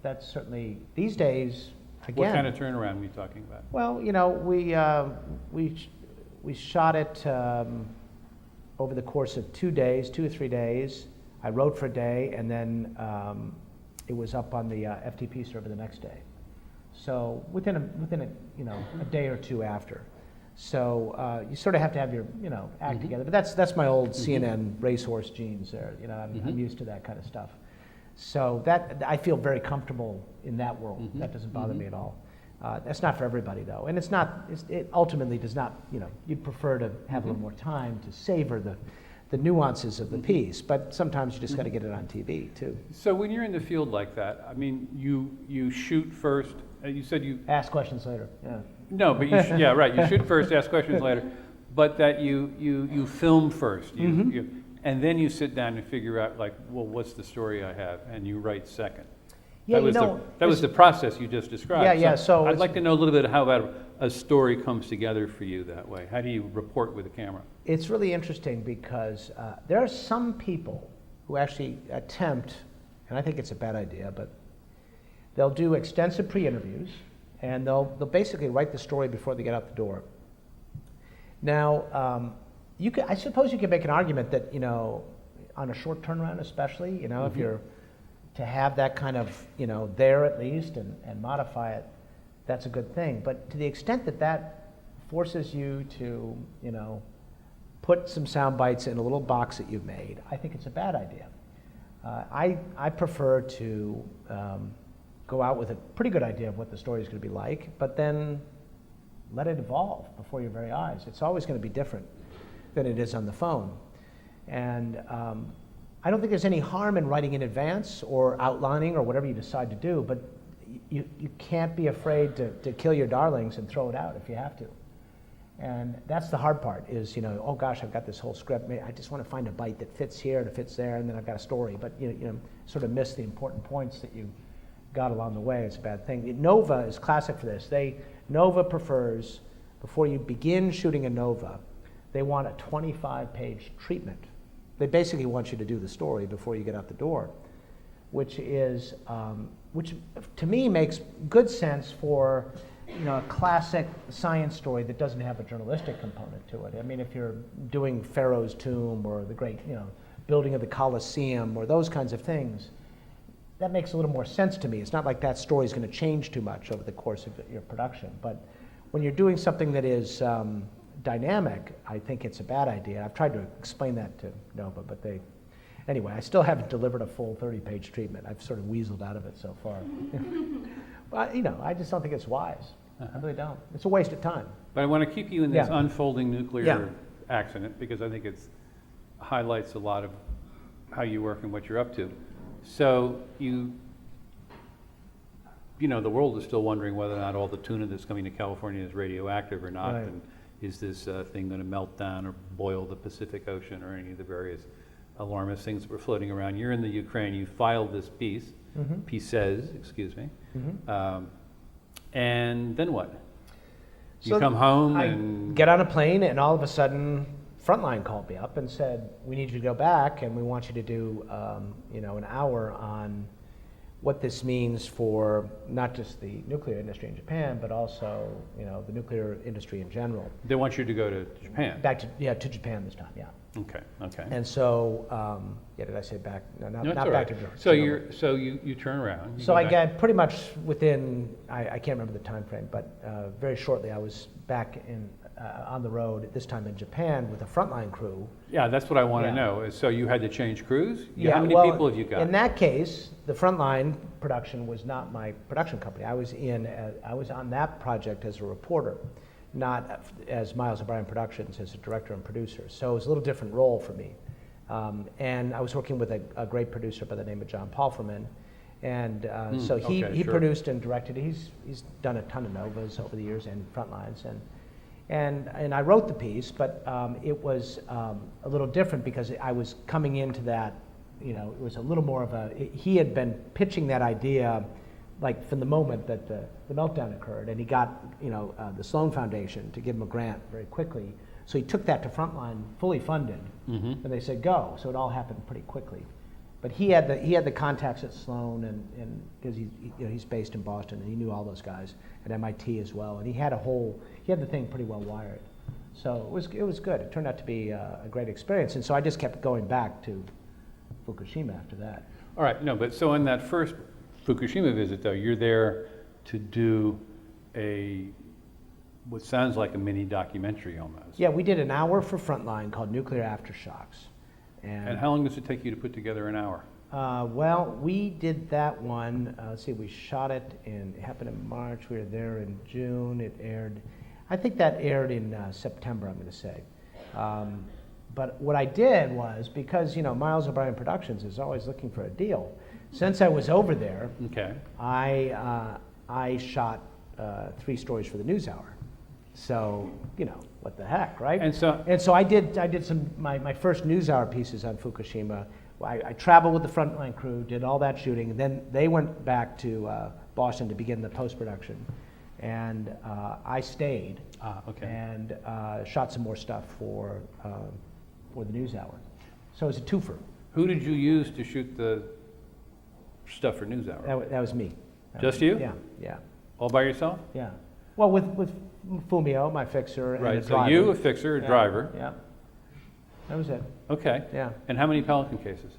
that's certainly these days. Again, What kind of turnaround are you talking about? well, you know, we shot it over the course of 2 days, 2 or 3 days. I wrote for a day, and then it was up on the FTP server the next day. So within a day or two after. So you sort of have to have your act together. But that's my old CNN racehorse genes there. You know, I'm used to that kind of stuff. So that I feel very comfortable in that world. That doesn't bother me at all. That's not for everybody though, and it ultimately does not. You know, you'd prefer to have a little more time to savor the nuances of the piece, but sometimes you just got to get it on TV too. So when you're in the field like that, I mean, you shoot first. You said you Ask questions later. Yeah. no, but yeah, right. You shoot first, ask questions later, but that you film first, and then you sit down and figure out like, well, what's the story I have, and you write second. Yeah, that was the process you just described. Yeah, yeah, so I'd it's- like to know a little bit how a story comes together for you that way. How do you report with a camera? It's really interesting because there are some people who actually attempt, and I think it's a bad idea, but they'll do extensive pre-interviews, and they'll basically write the story before they get out the door. Now, I suppose you could make an argument that, on a short turnaround especially, if you're to have that kind of, there at least and modify it, that's a good thing. But to the extent that forces you to, put some sound bites in a little box that you've made, I think it's a bad idea. I prefer to go out with a pretty good idea of what the story is going to be like, but then let it evolve before your very eyes. It's always going to be different than it is on the phone. And I don't think there's any harm in writing in advance or outlining or whatever you decide to do, but you can't be afraid to kill your darlings and throw it out if you have to. And that's the hard part is, oh gosh, I've got this whole script. I just want to find a bite that fits here and it fits there, and then I've got a story. But sort of miss the important points that you got along the way. It's a bad thing. Nova is classic for this. Nova prefers, before you begin shooting a Nova, they want a 25-page treatment. They basically want you to do the story before you get out the door, which to me makes good sense for a classic science story that doesn't have a journalistic component to it. I mean, if you're doing Pharaoh's tomb or the great, building of the Colosseum or those kinds of things, that makes a little more sense to me. It's not like that story is going to change too much over the course of your production. But when you're doing something that is dynamic, I think it's a bad idea. I've tried to explain that to Nova, but anyway, I still haven't delivered a full 30-page treatment. I've sort of weaseled out of it so far. But, I just don't think it's wise. I really don't. It's a waste of time. But I want to keep you in this Yeah. unfolding nuclear Yeah. accident because I think it highlights a lot of how you work and what you're up to. So the world is still wondering whether or not all the tuna that's coming to California is radioactive or not, Right. and is this thing going to melt down or boil the Pacific Ocean or any of the various alarmist things that were floating around. You're in the Ukraine. You filed this piece. Mhm. Pieces, excuse me. Mhm. And then what? You So come home I and get on a plane, and all of a sudden, Frontline called me up and said, "We need you to go back, and we want you to do, an hour on what this means for not just the nuclear industry in Japan, but also, the nuclear industry in general." they want you to go to Japan. Back to Japan this time, yeah. Okay. And so, did I say back? No, No, not it's all back right. to Japan. So you turn around. You So go I back. got pretty much within, I can't remember the time frame, but very shortly I was back on the road, this time in Japan, with a Frontline crew. Yeah, that's what I want to Yeah. know. So you had to change crews? How many well, people have you got? In that case, the Frontline Production was not my production company. I was on that project as a reporter, not as Miles O'Brien Productions as a director and producer. So it was a little different role for me. And I was working with a great producer by the name of John Palfreman. And so he okay, sure. produced and directed. He's done a ton of Novas over the years and Frontlines. And I wrote the piece, but it was a little different because I was coming into that, it was a little more of he had been pitching that idea like from the moment that the meltdown occurred, and he got, the Sloan Foundation to give him a grant very quickly. So he took that to Frontline, fully funded, and they said go. So it all happened pretty quickly. But he had the contacts at Sloan, and because he's based in Boston, and he knew all those guys at MIT as well, and he had the thing pretty well wired. So it was good. It turned out to be a great experience, and so I just kept going back to Fukushima after that. All right, no, but so in that first Fukushima visit, though, you're there to do what sounds like a mini documentary almost. Yeah, we did an hour for Frontline called Nuclear Aftershocks. And how long does it take you to put together an hour? Well, we did that one. Let's see, we shot it it happened in March. We were there in June. It aired, I think that aired in September, I'm going to say. But what I did was, because, Miles O'Brien Productions is always looking for a deal. Since I was over there, Okay. I shot 3 stories for the NewsHour. So, what the heck, right? And so I did some my first NewsHour pieces on Fukushima. I traveled with the Frontline crew, did all that shooting, and then they went back to Boston to begin the post-production. And I stayed okay. and shot some more stuff for the NewsHour. So it was a twofer. Who did you use to shoot the stuff for NewsHour? That was me. Just you? Yeah. All by yourself? Yeah. Well, with Fumio, my fixer, and a Right, so driver. you, a fixer, a Yeah, driver. Yeah. That was it. Okay. Yeah. And how many Pelican cases?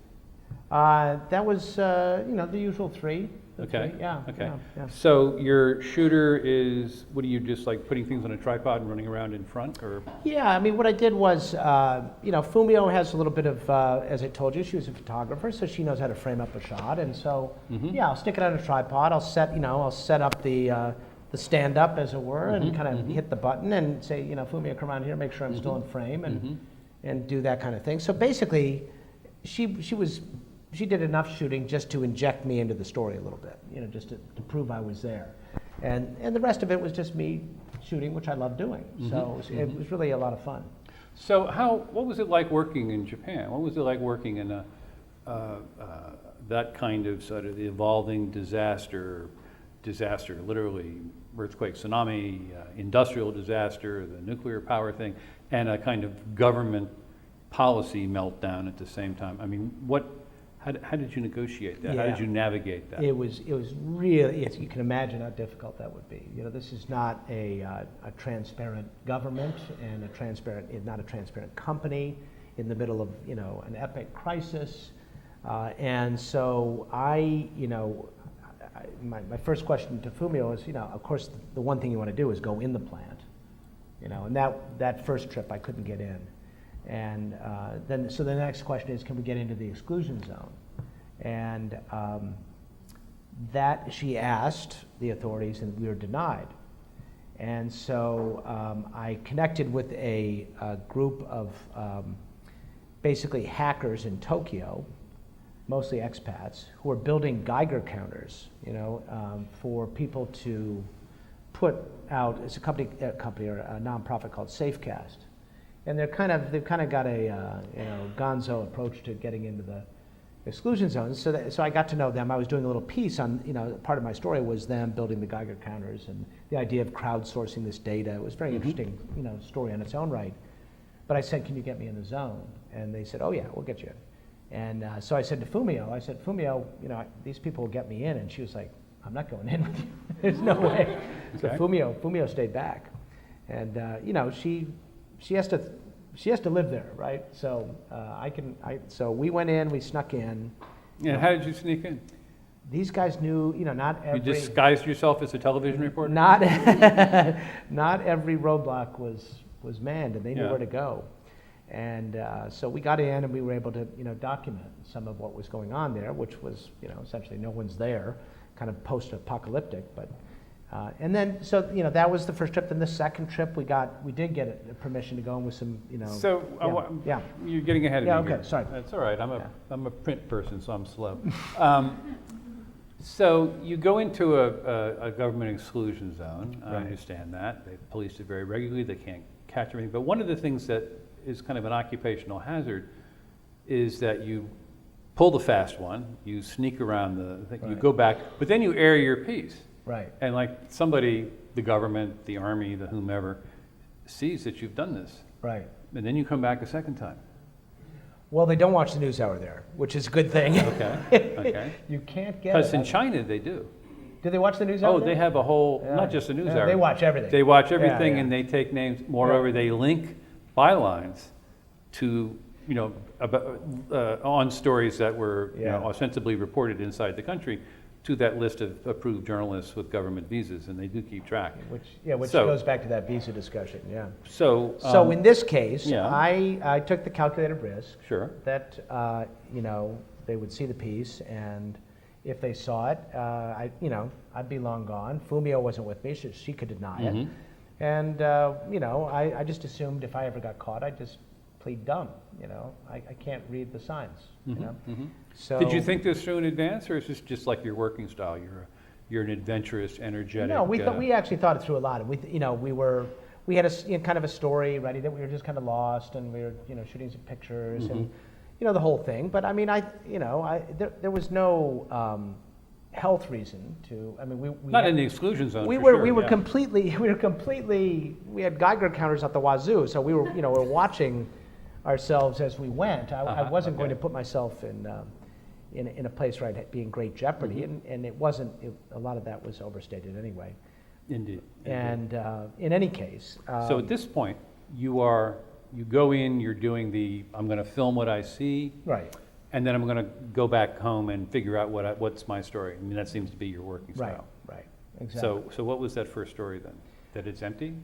That was, the usual 3. The Okay. 3, yeah. Okay. Yeah. So your shooter is, what do you just like putting things on a tripod and running around in front, or? Yeah, I mean, what I did was, Fumio has a little bit of, as I told you, she was a photographer, so she knows how to frame up a shot, and so, yeah, I'll stick it on a tripod. I'll set up the stand-up, as it were, and kind of hit the button and say, Fumio, come around here, make sure I'm still in frame, and do that kind of thing. So basically, she did enough shooting just to inject me into the story a little bit, just to prove I was there. And the rest of it was just me shooting, which I love doing. So it was really a lot of fun. So what was it like working in Japan? What was it like working in that kind of sort of the evolving disaster, literally earthquake, tsunami, industrial disaster, the nuclear power thing, and a kind of government policy meltdown at the same time? I mean, How did you negotiate that? How Yeah. did you navigate that? It was really, you can imagine how difficult that would be. You know, this is not a transparent government and not a transparent company in the middle of, you know, an epic crisis. And so my first question to Fumio is, you know, of course, the one thing you want to do is go in the plant, you know, and that first trip I couldn't get in. And so the next question is, can we get into the exclusion zone? And that she asked the authorities, and we were denied. And so I connected with a group of basically hackers in Tokyo, mostly expats, who are building Geiger counters, you know, for people to put out. It's a company or a nonprofit called Safecast. And they've kind of got a gonzo approach to getting into the exclusion zones. So I got to know them. I was doing a little piece on, you know, part of my story was them building the Geiger counters and the idea of crowdsourcing this data. It was a very interesting, you know, story on its own right. But I said, can you get me in the zone? And they said, oh yeah, we'll get you in. And so I said to Fumio, Fumio, you know, these people will get me in. And she was like, I'm not going in with you. There's no way. So Okay. Fumio stayed back. And, you know, she has to live there, right? So so we went in, we snuck in. Yeah, how did you sneak in? These guys knew, you know, not every. You disguised yourself as a television reporter? Not, not every roadblock was manned, and they knew Yeah. where to go. And so we got in, and we were able to, you know, document some of what was going on there, which was, you know, essentially no one's there, kind of post-apocalyptic, but. And then, so, you know, that was the first trip. Then the second trip, we did get permission to go in with some, you know. So, yeah. you're getting ahead of Yeah, me okay, here. sorry. That's all right. I'm a print person, so I'm slow. So you go into a government exclusion zone. I Right. understand that. They police it very regularly. They can't catch everything. But one of the things that is kind of an occupational hazard is that you pull the fast one, you sneak around the thing, you Right. go back, but then you air your piece. Right. And like somebody, the government, the army, the whomever, sees that you've done this. Right. And then you come back a second time. Well, they don't watch the news hour there, which is a good thing. Okay, okay. You can't get Because it. in China, they do. Do they watch the news hour Oh, there? they have a whole, Yeah. not just a news Yeah, hour. they watch everything. They watch Yeah, everything yeah. and they take names. Moreover, Yeah. they link bylines to, you know, about, on stories that were, you know, Yeah. ostensibly reported inside the country to that list of approved journalists with government visas, and they do keep track. Which So- goes back to that visa discussion, yeah. So, So in this case, yeah. I took the calculated risk Sure. that, you know, they would see the piece, and if they saw it, I'd be long gone. Fumio wasn't with me, she could deny it. Mhm. And, you know, I just assumed if I ever got caught, I'd just plead dumb, you know. I can't read the signs, you know. So, Did you think this through in advance, or is this just like your working style? You're an adventurous, energetic. No, we actually thought it through a lot. We had kind of a story ready that we were just kind of lost, and we were, you know, shooting some pictures and, you know, the whole thing. But I mean, there was no health reason to. I mean, we Not had, in the exclusion zone. we for were sure, we were yeah. completely. We had Geiger counters at the wazoo, so we were, you know, we're watching ourselves as we went. I wasn't going to put myself in a place where I'd be in great jeopardy, and it wasn't. A lot of that was overstated anyway. Indeed. And in any case, So at this point, you go in, you're doing I'm going to film what I see, right, and then I'm going to go back home and figure out what's my story. I mean, that seems to be your working right, style. right, exactly. So what was that first story then? That it's empty?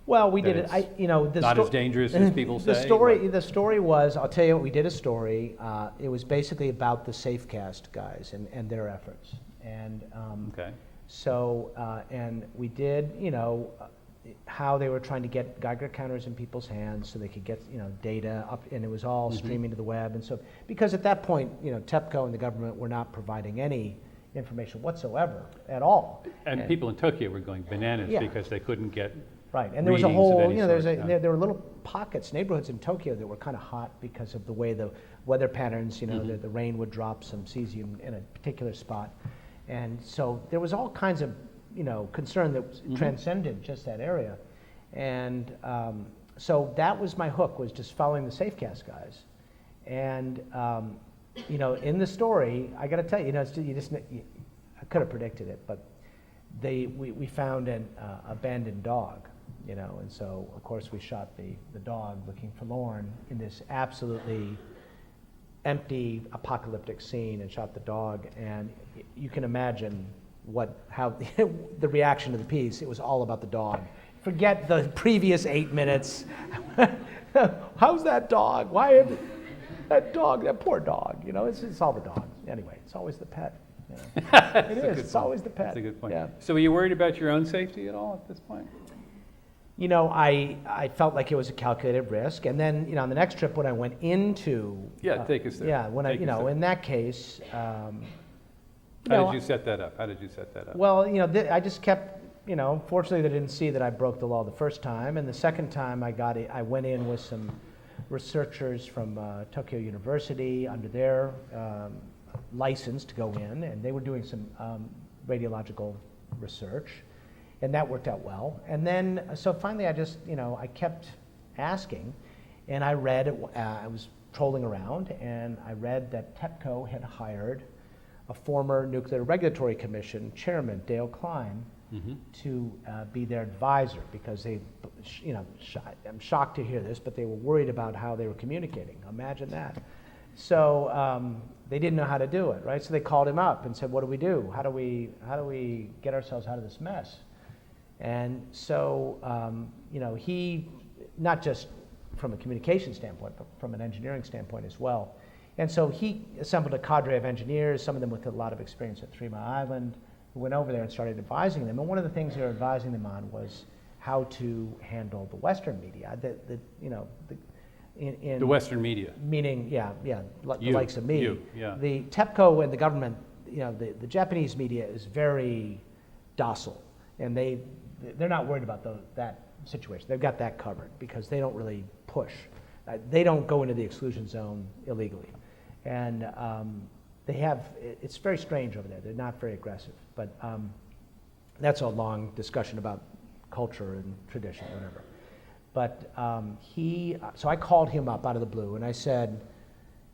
Well, we that did it. it's not as dangerous as people say? The story was, I'll tell you what, we did a story. It was basically about the Safecast guys and their efforts. And Okay. so, and we did, you know, how they were trying to get Geiger counters in people's hands so they could get, you know, data up, and it was all streaming to the web. And so, because at that point, you know, TEPCO and the government were not providing any information whatsoever at all. And people in Tokyo were going bananas Yeah. because they couldn't get Right, and there was a readings of whole, any you know, sort, yeah. there were little pockets, neighborhoods in Tokyo that were kind of hot because of the way the weather patterns, you know, the rain would drop some cesium in a particular spot. And so there was all kinds of, you know, concern that transcended just that area. And so that was my hook, was just following the Safecast guys. And you know, in the story, I got to tell you, you know, I could have predicted it, but we found an abandoned dog, you know, and so of course we shot the dog looking forlorn in this absolutely empty apocalyptic scene, and shot the dog, and you can imagine how the reaction to the piece. It was all about the dog. Forget the previous 8 minutes. How's that dog? Why that dog? That poor dog. You know, it's all the dog. Anyway, it's always the pet. You know. It is. It's always the pet. That's a good point. Yeah. So, were you worried about your own safety at all at this point? You know, I felt like it was a calculated risk, and then, you know, on the next trip when I went into Take us there. Yeah, when Take us there. in that case. How did you set that up? Well, you know, I just kept, you know, fortunately they didn't see that I broke the law the first time, and the second time I went in with some researchers from Tokyo University under their license to go in, and they were doing some radiological research, and that worked out well. And then, so finally I just, you know, I kept asking, and I read, I was trolling around, and I read that TEPCO had hired a former Nuclear Regulatory Commission chairman, Dale Klein, to be their advisor, because they, you know, I'm shocked to hear this, but they were worried about how they were communicating. Imagine that. So they didn't know how to do it, right? So they called him up and said, "What do we do? How do we get ourselves out of this mess?" And so, you know, he, not just from a communication standpoint, but from an engineering standpoint as well. And so he assembled a cadre of engineers, some of them with a lot of experience at 3 Mile Island, who went over there and started advising them. And one of the things they were advising them on was how to handle the Western media. You know, in The Western media. meaning, the likes of me. Yeah. The TEPCO and the government, you know, the Japanese media is very docile, and they're not worried about that situation. They've got that covered because they don't really push. They don't go into the exclusion zone illegally. And it's very strange over there. They're not very aggressive. But that's a long discussion about culture and tradition or whatever. But so I called him up out of the blue, and I said,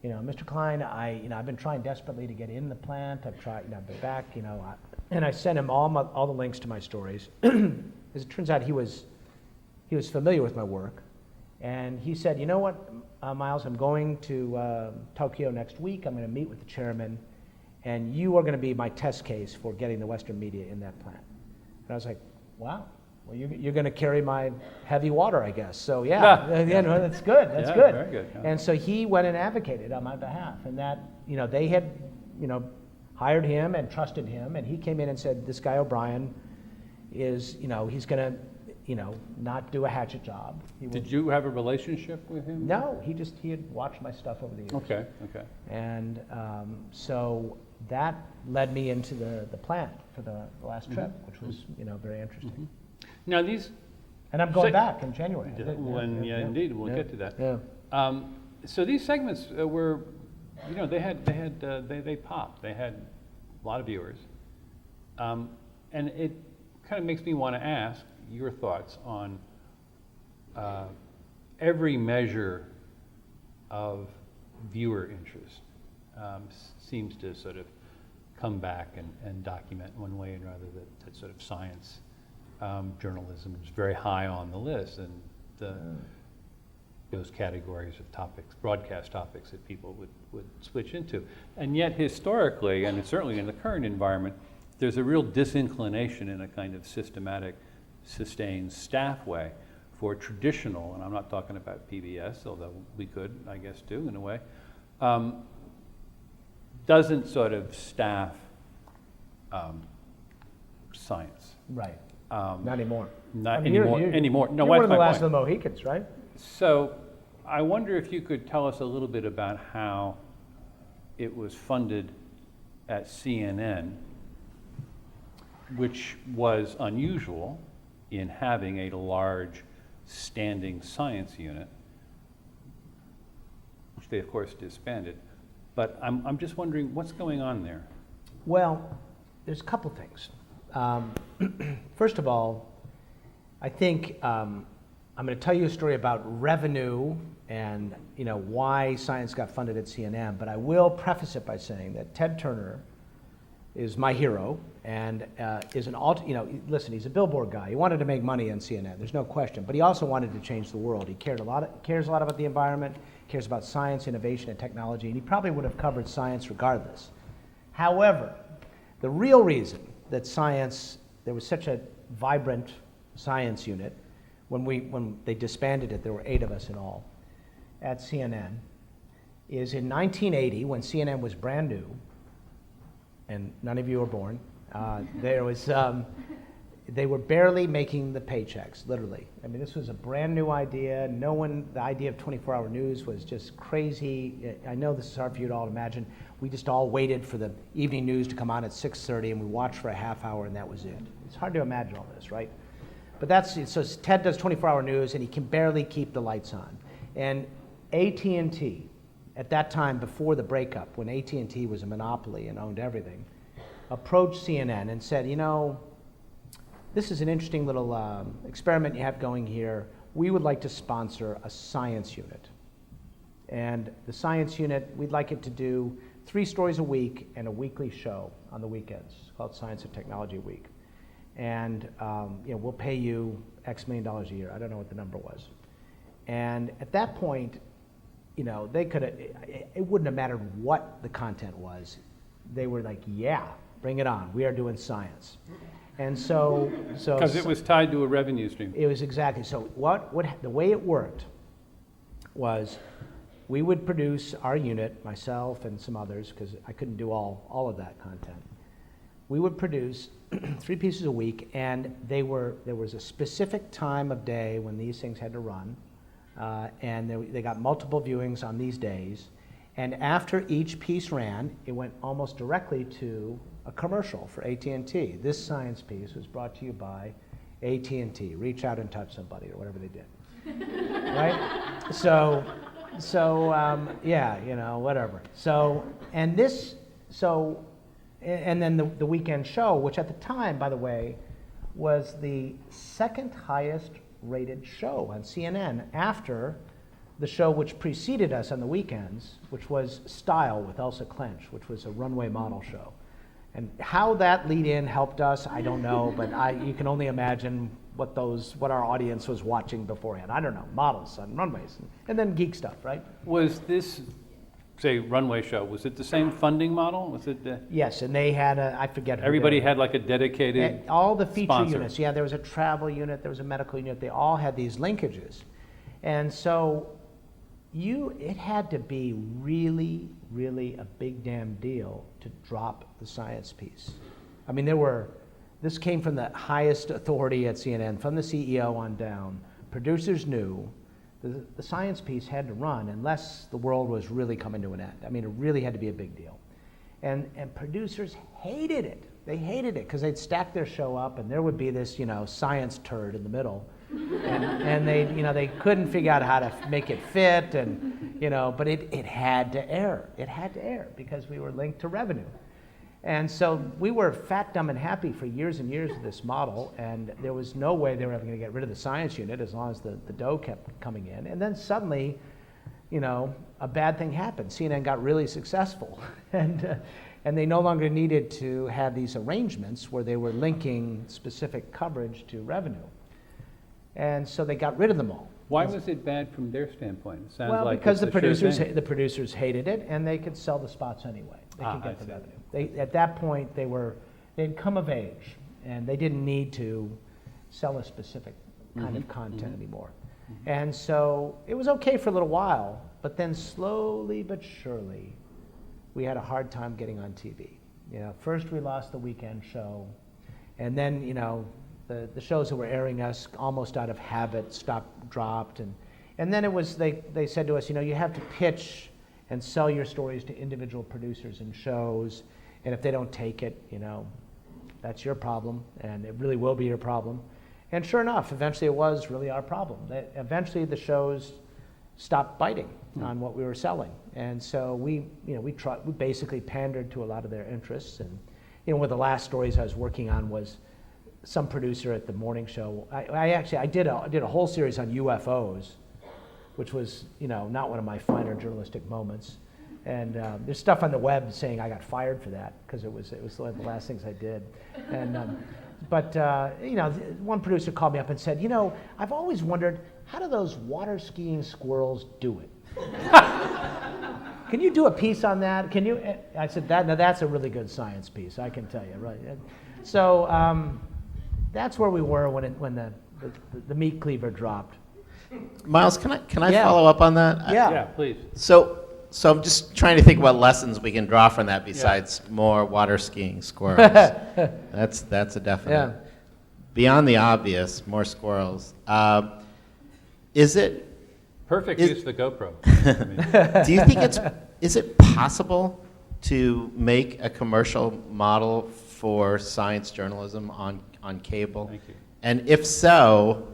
you know, "Mr. Klein, I've been trying desperately to get in the plant. I've tried, I've been back, and I sent him all the links to my stories. As it turns out, he was familiar with my work, and he said, "You know what, Miles, I'm going to Tokyo next week. I'm going to meet with the chairman, and you are going to be my test case for getting the Western media in that plant." And I was like, "Wow. Well, you're going to carry my heavy water, I guess." So yeah, no, that's good. That's Yeah, good. very good, yeah. And so he went and advocated on my behalf, and that, you know, they had, you know, hired him and trusted him, and he came in and said, "This guy O'Brien is, you know, he's going to, you know, not do a hatchet job." Did you have a relationship with him? No, he had watched my stuff over the years. Okay. And so that led me into the plant for the last trip, which was, you know, very interesting. Now these. And I'm going back in January. Indeed, we'll get to that. Yeah. So these segments were, you know, they popped. They had a lot of viewers, and it kind of makes me want to ask your thoughts on every measure of viewer interest seems to sort of come back and document one way or another that sort of science journalism is very high on the list, and those categories of topics, broadcast topics that people would switch into. And yet historically, and certainly in the current environment, there's a real disinclination in a kind of systematic, sustained staff way for traditional, and I'm not talking about PBS, although we could, I guess, do in a way, doesn't sort of staff science. Right. Not anymore. Not I mean, anymore. No, you're one what's of the my last point? of the Mohicans, right? So I wonder if you could tell us a little bit about how it was funded at CNN, which was unusual in having a large standing science unit, which they of course disbanded. But I'm just wondering what's going on there. Well, there's a couple things. First of all, I think I'm going to tell you a story about revenue and why science got funded at CNN, but I will preface it by saying that Ted Turner is my hero and is listen, he's a billboard guy. He wanted to make money on CNN, there's no question, but he also wanted to change the world. He cares a lot about the environment, cares about science, innovation, and technology, and he probably would have covered science regardless. However, the real reason that there was such a vibrant science unit, when they disbanded it, there were 8 of us in all, at CNN, is in 1980, when CNN was brand new, and none of you were born, they were barely making the paychecks, literally. I mean, this was a brand new idea. The idea of 24-hour news was just crazy. I know this is hard for you to all imagine. We just all waited for the evening news to come on at 6:30, and we watched for a half hour, and that was it. It's hard to imagine all this, right? But so Ted does 24-hour news, and he can barely keep the lights on. And AT&T, at that time before the breakup, when AT&T was a monopoly and owned everything, approached CNN and said, this is an interesting little experiment you have going here. We would like to sponsor a science unit. And the science unit, we'd like it to do 3 stories a week and a weekly show on the weekends called Science and Technology Week. And we'll pay you X million dollars a year. I don't know what the number was. And at that point, they could have, it wouldn't have mattered what the content was. They were like, yeah, bring it on. We are doing science. And so Because it was tied to a revenue stream. it was exactly, so the way it worked was we would produce our unit, myself and some others, because I couldn't do all of that content. We would produce 3 pieces a week, and there was a specific time of day when these things had to run, and they got multiple viewings on these days. And after each piece ran, it went almost directly to a commercial for AT&T. This science piece was brought to you by AT&T. Reach out and touch somebody, or whatever they did. Right? Whatever. And then the weekend show, which at the time, by the way, was the 2nd highest rated show on CNN after the show which preceded us on the weekends, which was Style with Elsa Clench, which was a runway model show. And how that lead-in helped us, I don't know, but you can only imagine what our audience was watching beforehand. I don't know, models on runways, and then geek stuff, right? Was this, say, runway show, was it the same funding model? Was it? Yes, and they had I forget who everybody had like a dedicated all the feature sponsor. units. Yeah, there was a travel unit, there was a medical unit. They all had these linkages. And so it had to be really, really a big damn deal to drop the science piece. I mean, this came from the highest authority at CNN, from the CEO on down. Producers knew the science piece had to run unless the world was really coming to an end. I mean, it really had to be a big deal. And producers hated it. They hated it because they'd stack their show up and there would be this, science turd in the middle. And they couldn't figure out how to make it fit, but it had to air. It had to air because we were linked to revenue. And so we were fat, dumb, and happy for years and years with this model, and there was no way they were ever going to get rid of the science unit as long as the dough kept coming in. And then suddenly, a bad thing happened. CNN got really successful, and they no longer needed to have these arrangements where they were linking specific coverage to revenue. And so they got rid of them all. Why was it bad from their standpoint? It sounds like because it's the producers hated it, and they could sell the spots anyway. They could get the revenue. At that point, they'd come of age, and they didn't need to sell a specific kind of content anymore. And so it was okay for a little while, but then slowly but surely, we had a hard time getting on TV. First we lost the weekend show, and then the shows that were airing us almost out of habit dropped, and then it was they said to us, you have to pitch and sell your stories to individual producers and shows, and if they don't take it, that's your problem, and it really will be your problem. And sure enough, eventually it was really our problem. Eventually the shows stopped biting on what we were selling, and so we basically pandered to a lot of their interests. And one of the last stories I was working on was some producer at the morning show. I did a whole series on UFOs, which was, you know, not one of my finer journalistic moments. And there's stuff on the web saying I got fired for that because it was one of the last things I did. And but you know, one producer called me up and said, you know, I've always wondered, how do those water skiing squirrels do it? Can you do a piece on that? Can you? I said, now that's a really good science piece, I can tell you, right? So that's where we were when the meat cleaver dropped. Miles, can I Yeah. follow up on that? Yeah, please. So I'm just trying to think what lessons we can draw from that besides more water skiing squirrels. That's a definite. Yeah. Beyond the obvious, more squirrels. Is it? Perfect use of the GoPro. Do you think is it possible to make a commercial model for science journalism on cable? Thank you. And if so,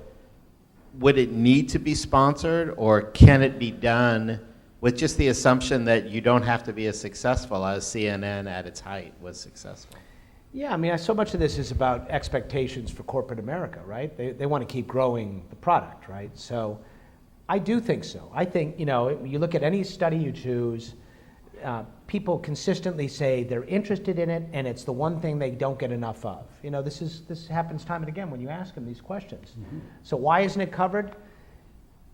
would it need to be sponsored, or can it be done with just the assumption that you don't have to be as successful as CNN at its height was successful? Yeah, I mean, so much of this is about expectations for corporate America, right? They want to keep growing the product, right? So I do think so. I think, you know, you look at any study you choose, people consistently say they're interested in it, and it's the one thing they don't get enough of. You know, this happens time and again when you ask them these questions. Mm-hmm. So why isn't it covered?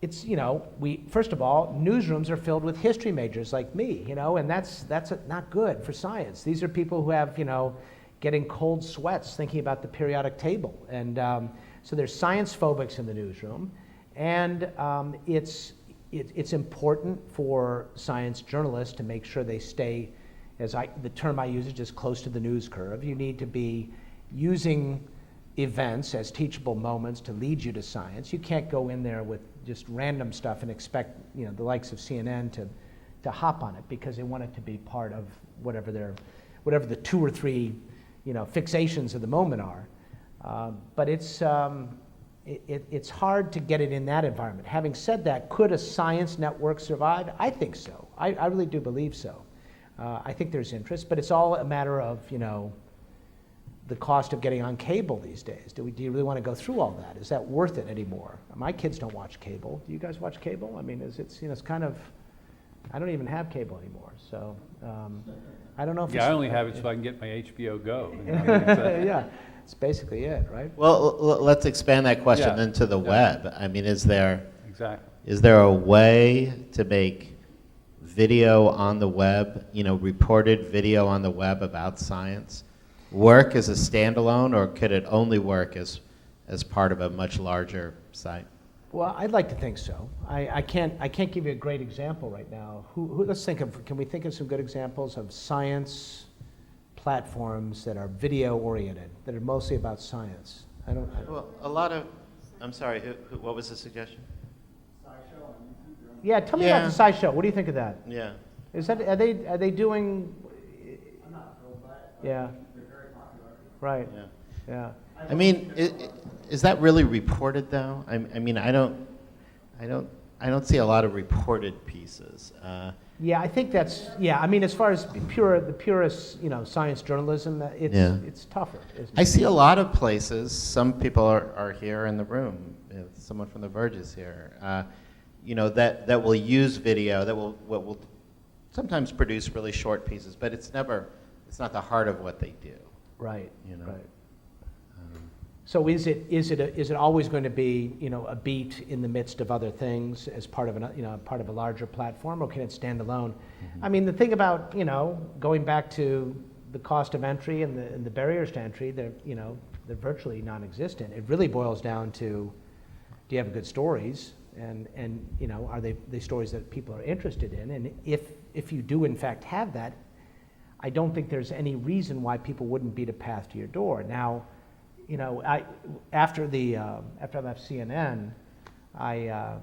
It's, you know, first of all, newsrooms are filled with history majors like me, you know, and that's not good for science. These are people who have, you know, getting cold sweats thinking about the periodic table. And so there's science phobics in the newsroom, and it's important for science journalists to make sure they stay, the term I use is just close to the news curve. You need to be using events as teachable moments to lead you to science. You can't go in there with just random stuff and expect, you know, the likes of CNN to hop on it because they want it to be part of whatever the 2 or 3, you know, fixations of the moment are. But it's hard to get it in that environment. Having said that, could a science network survive? I think so. I really do believe so. I think there's interest, but it's all a matter of, you know, the cost of getting on cable these days. Do you really want to go through all that? Is that worth it anymore? My kids don't watch cable. Do you guys watch cable? I mean, it's you know, it's kind of, I don't even have cable anymore. So I don't know if Yeah, I only have it so I can get my HBO Go. You know, yeah, it's basically it, right? Well, let's expand that question Yeah. into the web. I mean, is there Exactly. a way to make video on the web, you know, reported video on the web about science, work as a standalone, or could it only work as part of a much larger site? Well, I'd like to think so. I can't give you a great example right now. Let's think of, can we think of some good examples of science platforms that are video oriented, that are mostly about science? Well, a lot of, I'm sorry, what was the suggestion? Yeah, tell me about the SciShow. What do you think of that? Yeah. Is that, are they doing? I'm not thrilled by it. Yeah. They're very popular. Right. Yeah. Yeah. I mean, is that really reported though? I mean, I don't see a lot of reported pieces. Yeah, I think that's, yeah, I mean, as far as the purest, you know, science journalism, it's tougher, isn't it? I see a lot of places, some people are here in the room, someone from The Verge is here, you know, that will use video, that will sometimes produce really short pieces, but it's not the heart of what they do. Right, you know? right. So is it always going to be, you know, a beat in the midst of other things as part of a larger platform, or can it stand alone? Mm-hmm. I mean, the thing about, you know, going back to the cost of entry and the barriers to entry, they're virtually non-existent. It really boils down to, do you have good stories, and you know, are they stories that people are interested in? And if you do in fact have that, I don't think there's any reason why people wouldn't beat a path to your door. Now, you know, after I left CNN, I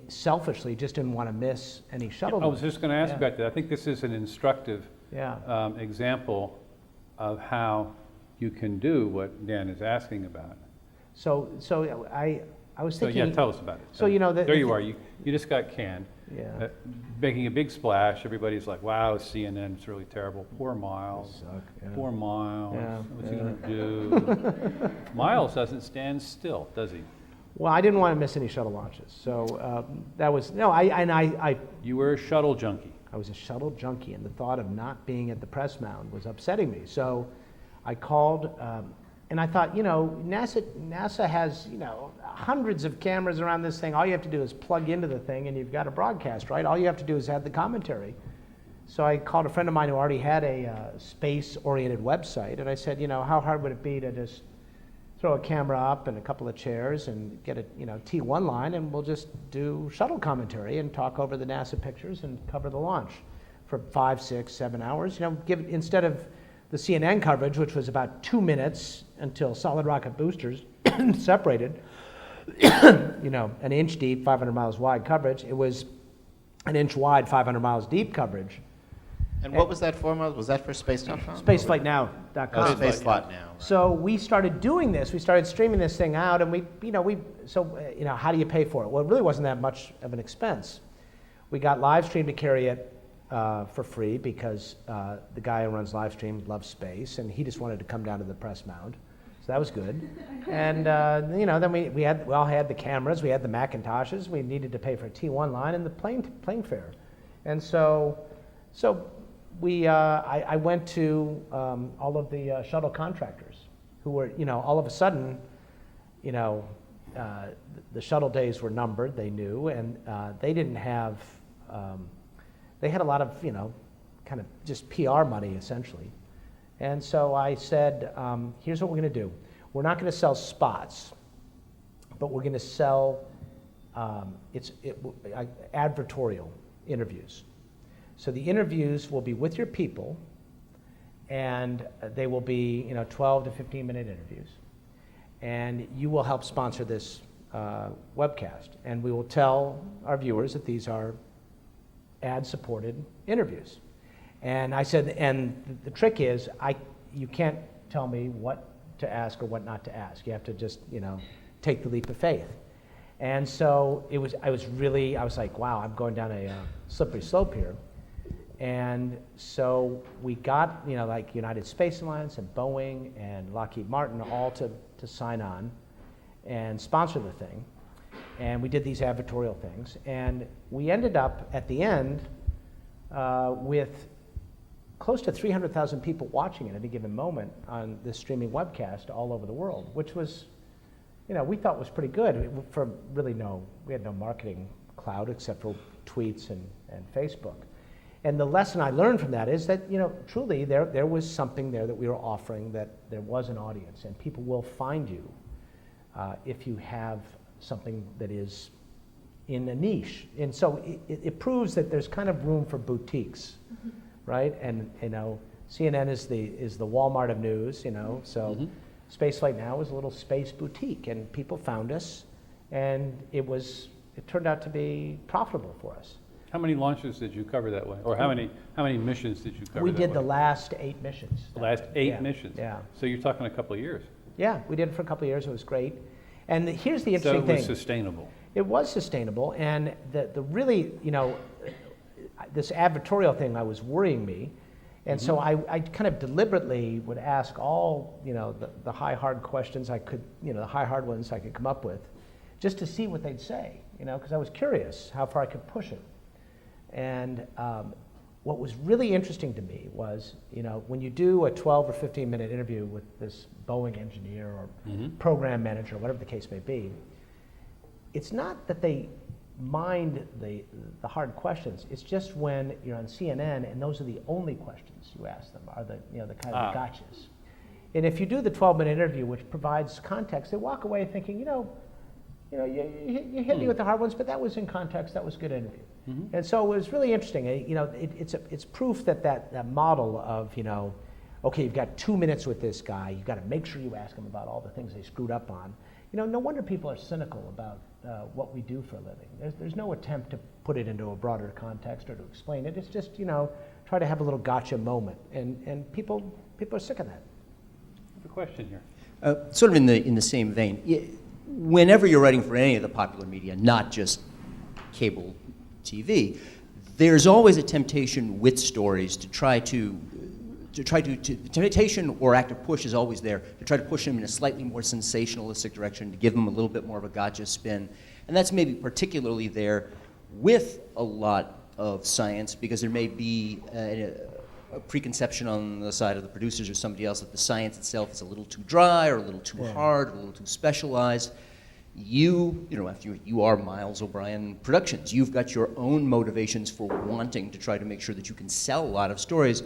selfishly just didn't want to miss any shuttle. I was just going to ask about that. I think this is an instructive example of how you can do what Dan is asking about. So I was So thinking. yeah, tell us about it. So, you know, there you are. You just got canned. Yeah. Making a big splash. Everybody's like, "Wow, CNN, it's really terrible." Poor Miles. Suck, yeah. Poor Miles. Yeah, What's he yeah. gonna do? Miles doesn't stand still, does he? Well, I didn't want to miss any shuttle launches, so that was no. I You were a shuttle junkie. was a shuttle junkie, and the thought of not being at the press mound was upsetting me. So I called, and I thought, you know, NASA has, you know, hundreds of cameras around this thing. All you have to do is plug into the thing, and you've got a broadcast, right? All you have to do is add the commentary. So I called a friend of mine who already had a space-oriented website, and I said, you know, how hard would it be to just throw a camera up and a couple of chairs and get a, you know, T1 line, and we'll just do shuttle commentary and talk over the NASA pictures and cover the launch for 5, 6, 7 hours. You know, instead of the CNN coverage, which was about 2 minutes until solid rocket boosters separated, you know, an inch deep, 500 miles wide coverage. It was an inch wide, 500 miles deep coverage. And what was that for? Was that for space.com? Spaceflightnow.com. Oh, Spaceflight Now. Right. So we started doing this. We started streaming this thing out, and you know, how do you pay for it? Well, it really wasn't that much of an expense. We got Livestream to carry it for free because the guy who runs Livestream loves space, and he just wanted to come down to the press mound. So that was good. And you know, then we all had the cameras, we had the Macintoshes. We needed to pay for a T1 line and the plane fare, and so I went to all of the shuttle contractors who were, you know, all of a sudden, you know, the shuttle days were numbered, they knew, and they didn't have, they had a lot of, you know, kind of just PR money, essentially. And so I said, here's what we're going to do. We're not going to sell spots, but we're going to sell advertorial interviews. So the interviews will be with your people, and they will be, you know, 12 to 15-minute interviews. And you will help sponsor this webcast. And we will tell our viewers that these are ad-supported interviews. And I said, and the trick is, you can't tell me what to ask or what not to ask. You have to just, you know, take the leap of faith. And so I was like, wow, I'm going down a slippery slope here. And so we got, you know, like United Space Alliance and Boeing and Lockheed Martin all to sign on and sponsor the thing. And we did these advertorial things. And we ended up at the end with close to 300,000 people watching it at a given moment on this streaming webcast all over the world, which was, you know, we thought was pretty good. We had no marketing cloud except for tweets and Facebook. And the lesson I learned from that is that, you know, truly there was something there that we were offering, that there was an audience, and people will find you if you have something that is in a niche. And so it proves that there's kind of room for boutiques, right? And, you know, CNN is the Walmart of news, you know, so Spaceflight Now is a little space boutique, and people found us, and it turned out to be profitable for us. How many launches did you cover that way? Or how many missions did you cover We that did way? the last 8 missions. The last 8 Yeah, missions? yeah. So you're talking a couple of years. Yeah, we did it for a couple of years. It was great. And here's the interesting So thing. it was sustainable. It was sustainable, and the really, you know, this advertorial thing was worrying me, and so I kind of deliberately would ask all, you know, the high hard questions I could, you know, the high hard ones I could come up with, just to see what they'd say, you know, because I was curious how far I could push it. And what was really interesting to me was, you know, when you do a 12 or 15-minute interview with this Boeing engineer or program manager, whatever the case may be, it's not that they mind the hard questions. It's just when you're on CNN and those are the only questions you ask them, are the kind of the gotchas. And if you do the 12-minute interview, which provides context, they walk away thinking, you hit me with the hard ones, but that was in context. That was a good interview. And so it was really interesting. You know, it's proof that model of, you know, okay, you've got 2 minutes with this guy. You've got to make sure you ask him about all the things they screwed up on. You know, no wonder people are cynical about what we do for a living. There's no attempt to put it into a broader context or to explain it. It's just, you know, try to have a little gotcha moment, and people are sick of that. I have a question here. Sort of in the same vein, whenever you're writing for any of the popular media, not just cable TV, there's always a temptation with stories to temptation or active push is always there, to try to push them in a slightly more sensationalistic direction, to give them a little bit more of a gotcha spin. And that's maybe particularly there with a lot of science, because there may be a preconception on the side of the producers or somebody else that the science itself is a little too dry or a little too hard, or a little too specialized. You know, after you are Miles O'Brien Productions. You've got your own motivations for wanting to try to make sure that you can sell a lot of stories,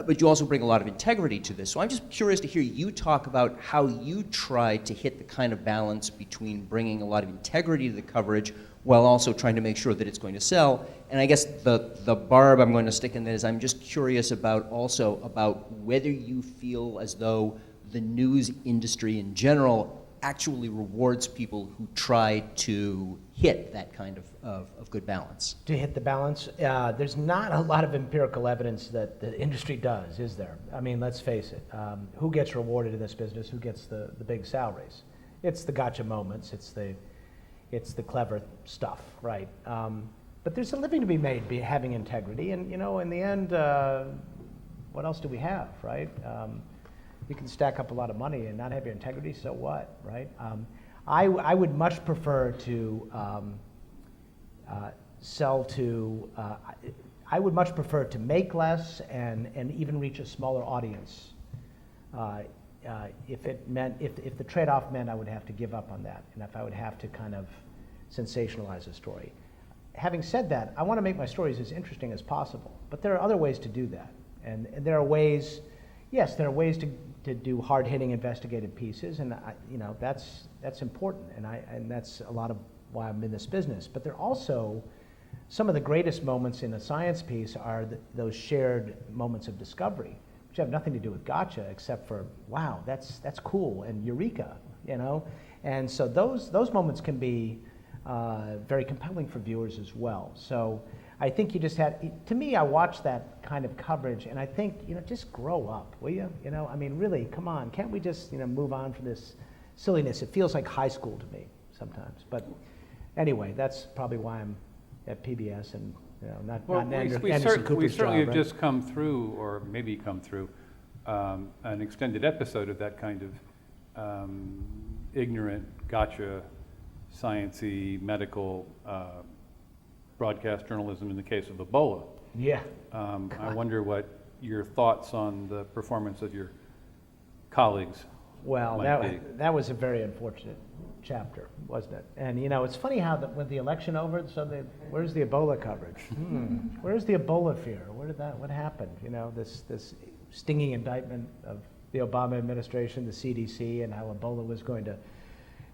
but you also bring a lot of integrity to this. So I'm just curious to hear you talk about how you try to hit the kind of balance between bringing a lot of integrity to the coverage while also trying to make sure that it's going to sell. And I guess the barb I'm going to stick in that is I'm just curious about whether you feel as though the news industry in general actually rewards people who try to hit that kind of good balance. To hit the balance, there's not a lot of empirical evidence that the industry does, is there? I mean, let's face it. Who gets rewarded in this business? Who gets the big salaries? It's the gotcha moments. It's the clever stuff, right? But there's a living to be made having integrity, and you know, in the end, what else do we have, right? You can stack up a lot of money and not have your integrity, so what, right? I would much prefer to sell to, I would much prefer to make less and even reach a smaller audience. If the trade-off meant I would have to give up on that, and if I would have to kind of sensationalize a story. Having said that, I want to make my stories as interesting as possible, but there are other ways to do that. And there are ways, yes, there are ways to do hard-hitting investigative pieces, and you know, that's important, and that's a lot of why I'm in this business. But there are also some of the greatest moments in a science piece are those shared moments of discovery, which have nothing to do with gotcha, except for wow, that's cool, and eureka, you know. And so those moments can be very compelling for viewers as well. So I think you just had, to me, I watched that kind of coverage, and I think, you know, just grow up, will you? You know, I mean, really, come on, can't we just, you know, move on from this silliness? It feels like high school to me sometimes. But anyway, that's probably why I'm at PBS and, you know, not Anderson Cooper's we certainly job, have right? just come through, or maybe come through, an extended episode of that kind of ignorant, gotcha, science-y, medical broadcast journalism in the case of Ebola. Yeah. I wonder what your thoughts on the performance of your colleagues Well, might be. that was a very unfortunate chapter, wasn't it? And you know, it's funny how with the election over, where's the Ebola coverage? Where's the Ebola fear? What happened? You know, this stinging indictment of the Obama administration, the CDC, and how Ebola was going to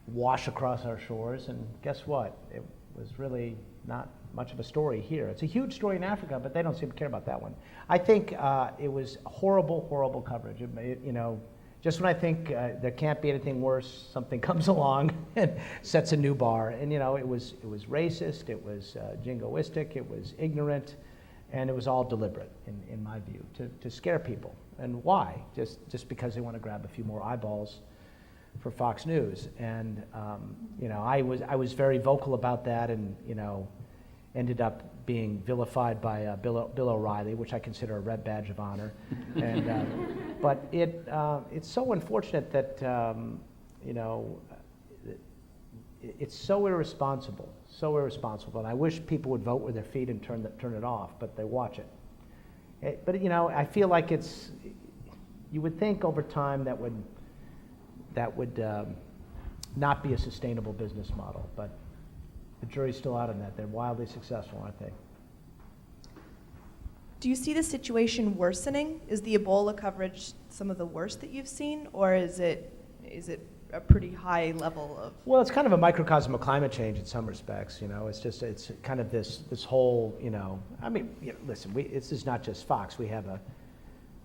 wash across our shores. And guess what? It was really not much of a story here. It's a huge story in Africa, but they don't seem to care about that one. I think it was horrible, horrible coverage. You know, just when I think there can't be anything worse, something comes along and sets a new bar. And you know, it was racist, it was jingoistic, it was ignorant, and it was all deliberate, in my view, to scare people. And why? Just because they want to grab a few more eyeballs for Fox News. And you know, I was very vocal about that, and you know, ended up being vilified by Bill O'Reilly, which I consider a red badge of honor. And but it's so unfortunate that you know, it's so irresponsible, and I wish people would vote with their feet and turn it off, but they watch it. But you know, I feel like you would think over time that would not be a sustainable business model, but the jury's still out on that. They're wildly successful, aren't they? Do you see the situation worsening? Is the Ebola coverage some of the worst that you've seen, or is it a pretty high level of? Well, it's kind of a microcosm of climate change in some respects. You know, it's kind of this whole, you know, I mean, you know, listen, this is not just Fox. We have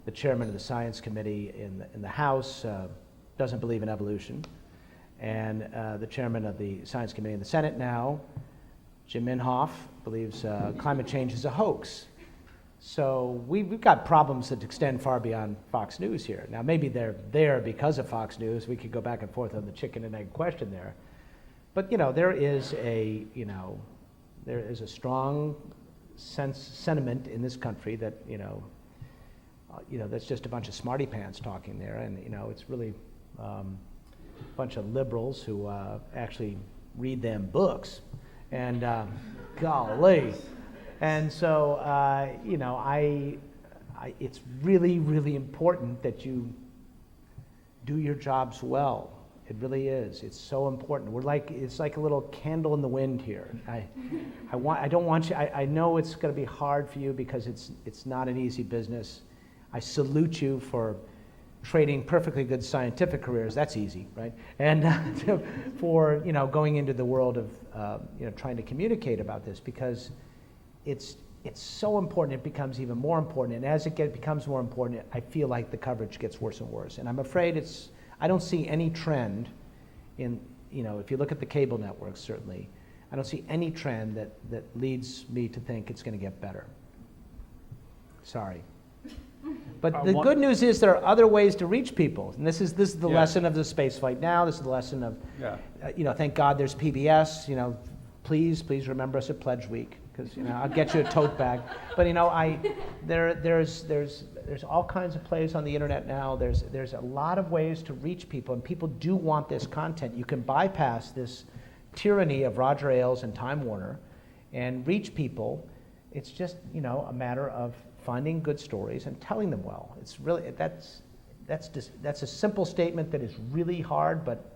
the chairman of the science committee in the House doesn't believe in evolution, and the chairman of the science committee in the Senate now, Jim Inhofe, believes climate change is a hoax. So we've got problems that extend far beyond Fox News here. Now, maybe they're there because of Fox News. We could go back and forth on the chicken and egg question there. But, there is a strong sentiment in this country that, that's just a bunch of smarty pants talking there. And, it's really a bunch of liberals who actually read them books. And golly. And so, it's really, really important that you do your jobs well. It really is. It's so important. It's like a little candle in the wind here. I don't want you. I know it's going to be hard for you because it's not an easy business. I salute you for trading perfectly good scientific careers. That's easy, right? And for going into the world of trying to communicate about this, because it's so important. It becomes even more important, and as it becomes more important, I feel like the coverage gets worse and worse. And I'm afraid I don't see any trend in, if you look at the cable networks, certainly, I don't see any trend that leads me to think it's going to get better. Sorry. But the good news is there are other ways to reach people, and this is the lesson of the space flight now. This is the lesson of, thank God there's PBS. Please remember us at Pledge Week, because I'll get you a tote bag. But there's all kinds of plays on the internet now. There's a lot of ways to reach people, and people do want this content. You can bypass this tyranny of Roger Ailes and Time Warner and reach people. It's just a matter of finding good stories and telling them well. It's really that's a simple statement that is really hard, but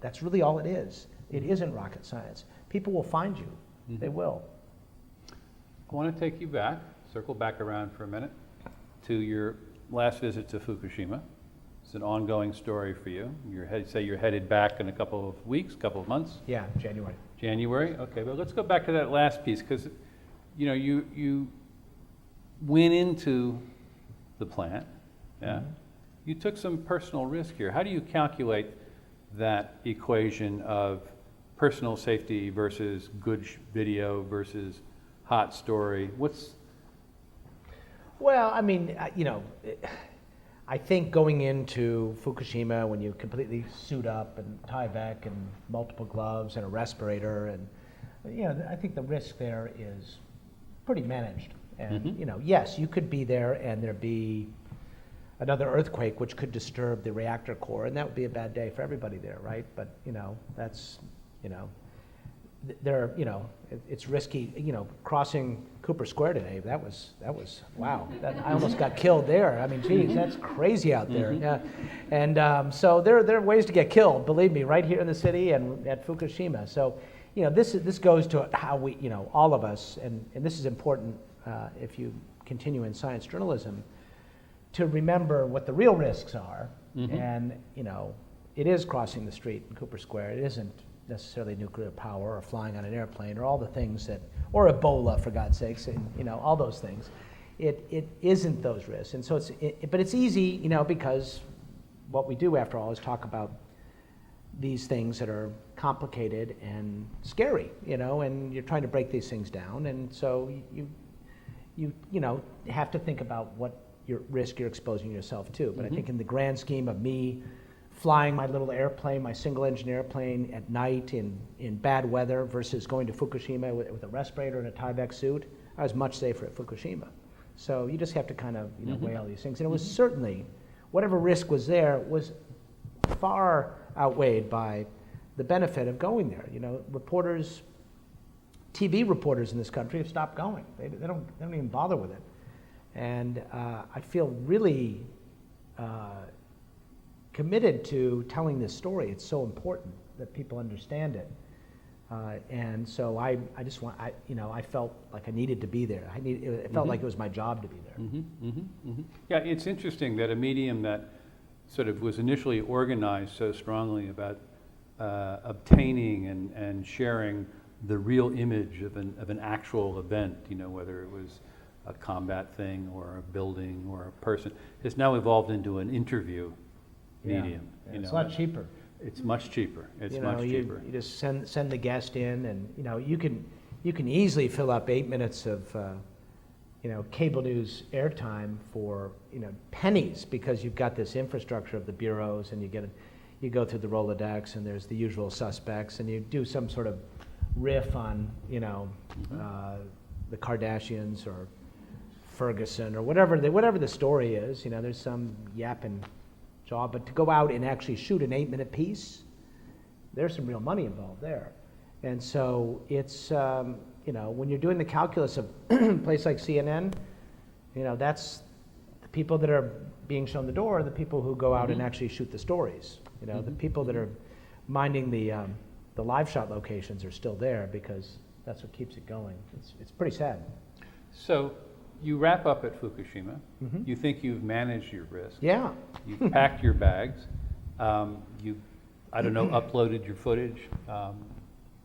that's really all it is. It isn't rocket science. People will find you. Mm-hmm. They will. I want to take you back, circle back around for a minute, to your last visit to Fukushima. It's an ongoing story for you. You're headed back in a couple of weeks, couple of months. Yeah, January. January. Okay, but let's go back to that last piece, because you went into the plant. Yeah. Mm-hmm. You took some personal risk here. How do you calculate that equation of personal safety versus good video versus hot story? Well, I mean, I think going into Fukushima, when you completely suit up and Tyvek and multiple gloves and a respirator, and I think the risk there is pretty managed. And mm-hmm. Yes, you could be there and there'd be another earthquake which could disturb the reactor core, and that would be a bad day for everybody there, right? But that's it's risky. Crossing Cooper Square today, that was wow. I almost got killed there. I mean, geez, that's crazy out there. Mm-hmm. Yeah, and so there are ways to get killed. Believe me, right here in the city and at Fukushima. So this goes to how we all of us, and this is important if you continue in science journalism, to remember what the real risks are. Mm-hmm. And it is crossing the street in Cooper Square. It isn't necessarily nuclear power or flying on an airplane or all the things or Ebola, for God's sakes, and all those things. It isn't those risks. And so but it's easy, because what we do, after all, is talk about these things that are complicated and scary, and you're trying to break these things down. And so you have to think about what risk you're exposing yourself to. But Mm-hmm. I think in the grand scheme of me flying my little airplane, my single-engine airplane at night in bad weather versus going to Fukushima with a respirator and a Tyvek suit, I was much safer at Fukushima. So you just have to kind of Mm-hmm. weigh all these things. And it was certainly, whatever risk was there was far outweighed by the benefit of going there. Reporters, TV reporters in this country have stopped going. They don't even bother with it. And I feel really committed to telling this story. It's so important that people understand it. And so I felt like I needed to be there. It felt Mm-hmm. like it was my job to be there. Mm-hmm, mm-hmm, mm-hmm. Yeah, it's interesting that a medium that sort of was initially organized so strongly about obtaining and sharing the real image of an actual event, whether it was a combat thing or a building or a person, has now evolved into an interview medium. Yeah. It's a lot cheaper. It's much cheaper. It's much cheaper. You just send the guest in, and you can easily fill up 8 minutes of cable news airtime for, pennies, because you've got this infrastructure of the bureaus, and you go through the Rolodex, and there's the usual suspects, and you do some sort of riff on, the Kardashians or Ferguson or whatever the story is. There's some yapping job, but to go out and actually shoot an 8-minute piece, there's some real money involved there. And so it's, when you're doing the calculus of a place like CNN, that's the people that are being shown the door are the people who go out and actually shoot the stories. The people that are minding the live shot locations are still there, because that's what keeps it going. It's pretty sad. So you wrap up at Fukushima. You think you've managed your risk. Yeah. You've packed your bags. You, I don't know, uploaded your footage.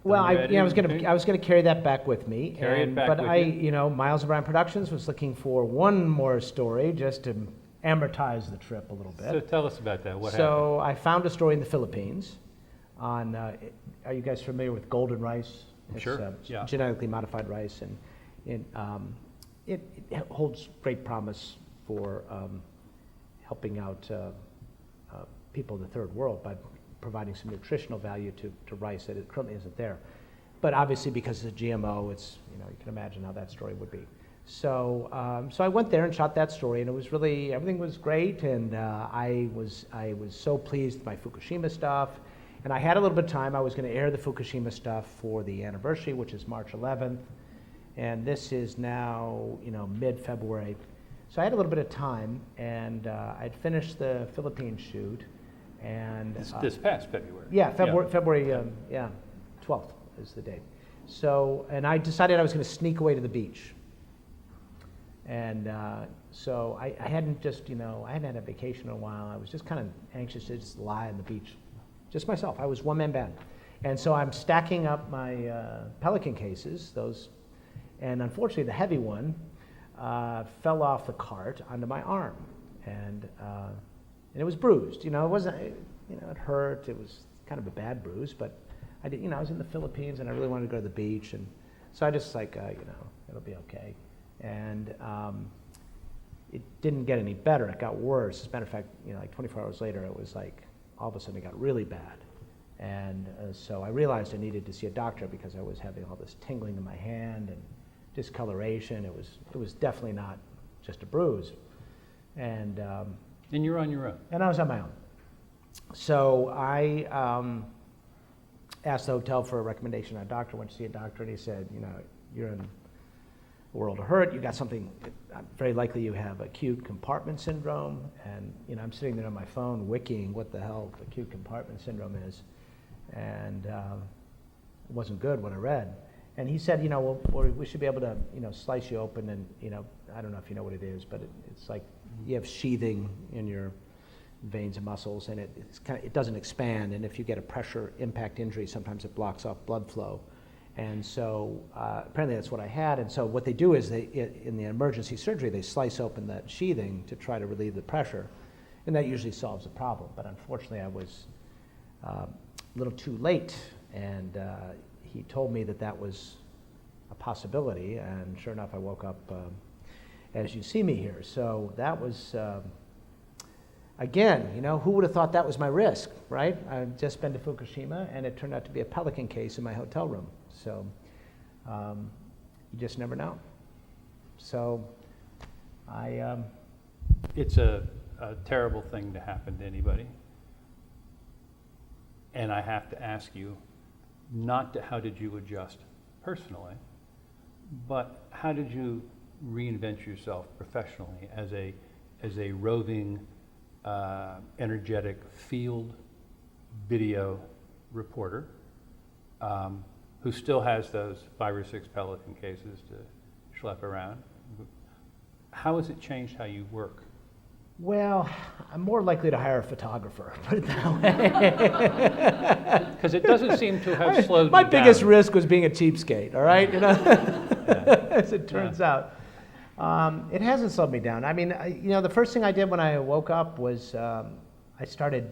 Well, I was everything? gonna carry that back with me. Carry it back but with you? Miles O'Brien Productions was looking for one more story just to amortize the trip a little bit. So tell us about that. What So I found a story in the Philippines on, are you guys familiar with golden rice? It's, Sure, yeah. genetically modified rice, and it holds great promise for helping out people in the third world by providing some nutritional value to rice that it currently isn't there. But obviously, because it's a GMO, it's, you can imagine how that story would be. So I went there and shot that story, and it was really, everything was great, and I was so pleased with my Fukushima stuff. And I had a little bit of time. I was going to air the Fukushima stuff for the anniversary, which is March 11th, and this is now, mid-February. So I had a little bit of time, and I'd finished the Philippine shoot, and This past February. yeah, February 12th is the date. So, and I decided I was going to sneak away to the beach. And so I hadn't I hadn't had a vacation in a while. I was just kind of anxious to just lie on the beach, just myself. I was one-man band. And so I'm stacking up my Pelican cases, and unfortunately the heavy one fell off the cart onto my arm. And it was bruised. It wasn't, it hurt. It was kind of a bad bruise, but I did, I was in the Philippines, and I really wanted to go to the beach, and so I just it'll be okay. And it didn't get any better. It got worse. As a matter of fact, like 24 hours later, it was like all of a sudden it got really bad. And so I realized I needed to see a doctor, because I was having all this tingling in my hand and discoloration. It was definitely not just a bruise. And you're on your own. And I was on my own. So I asked the hotel for a recommendation on a doctor. Went to see a doctor, and he said, you're in a world of hurt. You got something, very likely you have acute compartment syndrome. And I'm sitting there on my phone wikiing what the hell acute compartment syndrome is. And it wasn't good what I read. And he said, we should be able to, slice you open, and, I don't know if you know what it is, but it's like you have sheathing in your veins and muscles, and it doesn't expand. And if you get a pressure impact injury, sometimes it blocks off blood flow. And so apparently that's what I had. And so what they do is in the emergency surgery, they slice open that sheathing to try to relieve the pressure. And that usually solves the problem. But unfortunately, I was a little too late. And he told me that was a possibility. And sure enough, I woke up as you see me here. So that was, again, who would have thought that was my risk, right? I'd just been to Fukushima, and it turned out to be a Pelican case in my hotel room. So you just never know. So It's a terrible thing to happen to anybody. And I have to ask you, how did you adjust personally, but how did you reinvent yourself professionally as a roving, energetic field video reporter who still has those 5 or 6 Pelican cases to schlep around? How has it changed how you work? Well, I'm more likely to hire a photographer, put it that way. Because it doesn't seem to have slowed you My down. biggest risk was being a cheapskate, all right? As it turns out. It hasn't slowed me down. I mean, the first thing I did when I woke up was I started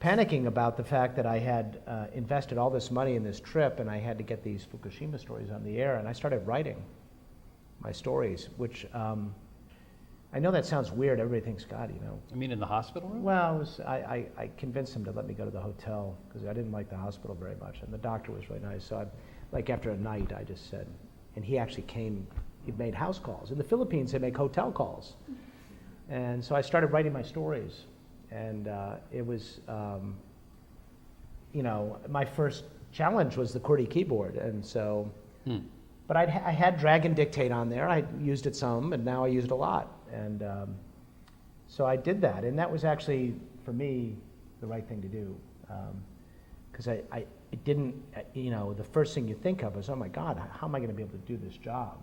panicking about the fact that I had invested all this money in this trip, and I had to get these Fukushima stories on the air, and I started writing. my stories, which I know that sounds weird. Everybody thinks, God, you know. I mean, in the hospital room? Well, I convinced him to let me go to the hotel because I didn't like the hospital very much, and the doctor was really nice. So like after a night, I just said, and he actually came. He made house calls. In the Philippines, they make hotel calls, and so I started writing my stories, and it was, you know, my first challenge was the QWERTY keyboard, and so. But I had Dragon Dictate on there. I used it some, and now I use it a lot. And so I did that, and that was actually, for me, the right thing to do. Because I didn't, you know, the first thing you think of is, oh my God, how am I going to be able to do this job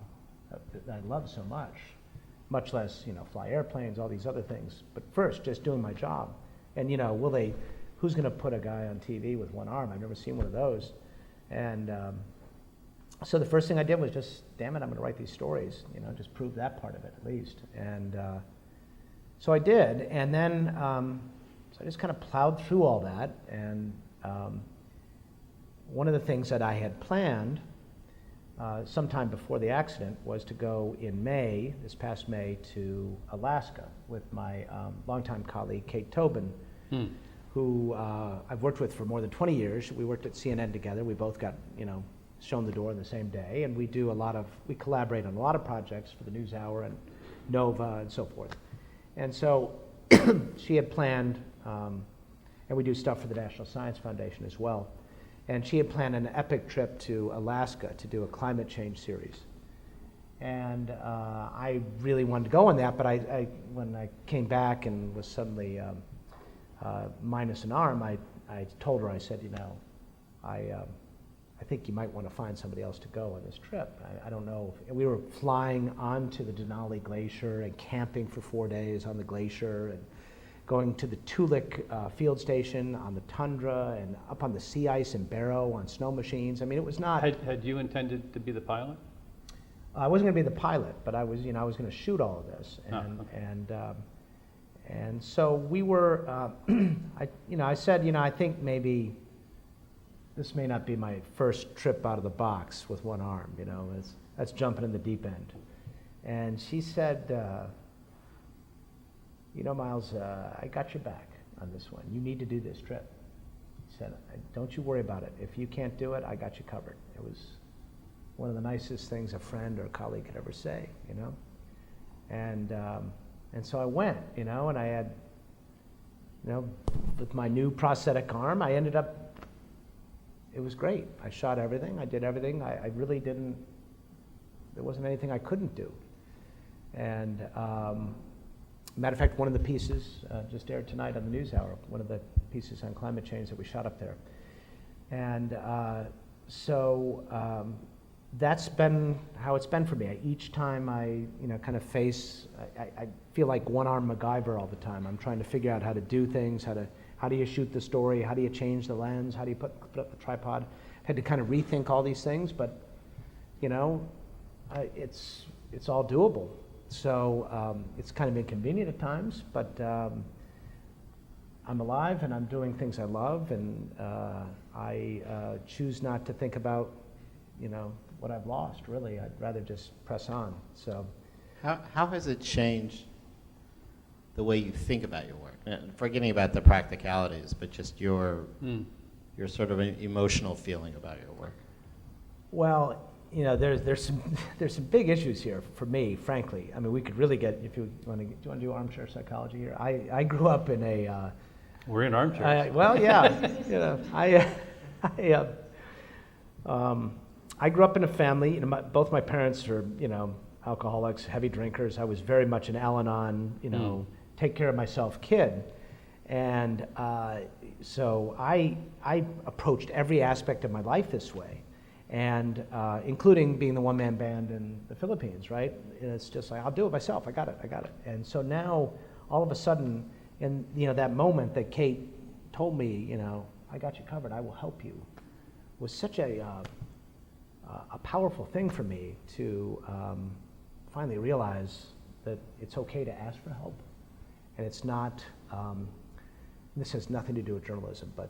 that I love so much less, you know, fly airplanes, all these other things. But first, just doing my job. And, you know, who's going to put a guy on TV with one arm? I've never seen one of those. And so the first thing I did was just, damn it, I'm going to write these stories, you know, just prove that part of it at least. And so I did, and then so I just kind of plowed through all that. And one of the things that I had planned sometime before the accident was to go in May, this past May, to Alaska with my longtime colleague, Kate Tobin, who I've worked with for more than 20 years. We worked at CNN together. We both got, you know, shown the door on the same day, and we collaborate on a lot of projects for the NewsHour and Nova and so forth. And so she had planned, and we do stuff for the National Science Foundation as well, and she had planned an epic trip to Alaska to do a climate change series. And I really wanted to go on that, but when I came back and was suddenly minus an arm, I told her, I said, you know, I think you might want to find somebody else to go on this trip. I don't know. We were flying onto the Denali Glacier and camping for 4 days on the glacier and going to the Tulik field station on the tundra and up on the sea ice in Barrow on snow machines. I mean, it was not... Had you intended to be the pilot? I wasn't going to be the pilot, but I was going to shoot all of this. And, okay. and so we were, I said, I think maybe this may not be my first trip out of the box with one arm, that's jumping in the deep end. And she said, Miles, I got your back on this one. You need to do this trip. She said, don't you worry about it. If you can't do it, I got you covered. It was one of the nicest things a friend or a colleague could ever say, And so I went, and I had, with my new prosthetic arm, I ended up, it was great. I shot everything, I did everything. I really didn't, there wasn't anything I couldn't do. And matter of fact, one of the pieces just aired tonight on the NewsHour, one of the pieces on climate change that we shot up there. And so that's been how it's been for me. Each time I, kind of face, I feel like one-arm MacGyver all the time. I'm trying to figure out how to do things, how do you shoot the story, how do you change the lens, how do you put up the tripod. I had to kind of rethink all these things, but, it's all doable. So it's kind of inconvenient at times, but I'm alive and I'm doing things I love, and I choose not to think about, what I've lost, really. I'd rather just press on. So, how has it changed the way you think about your work? Forgetting about the practicalities, but just your sort of emotional feeling about your work. Well, there's some big issues here for me, frankly. I mean, we could really get, if you want to, do you want to do armchair psychology here? I grew up in a... We're in armchairs. Well, yeah. I grew up in a family, both my parents are, alcoholics, heavy drinkers. I was very much an Al-Anon, take care of myself kid. And so I approached every aspect of my life this way. And including being the one-man band in the Philippines, right? And it's just like, I'll do it myself. I got it. And so now, all of a sudden, in that moment that Kate told me, I got you covered, I will help you, was such a powerful thing for me to finally realize that it's okay to ask for help, and it's not. This has nothing to do with journalism, but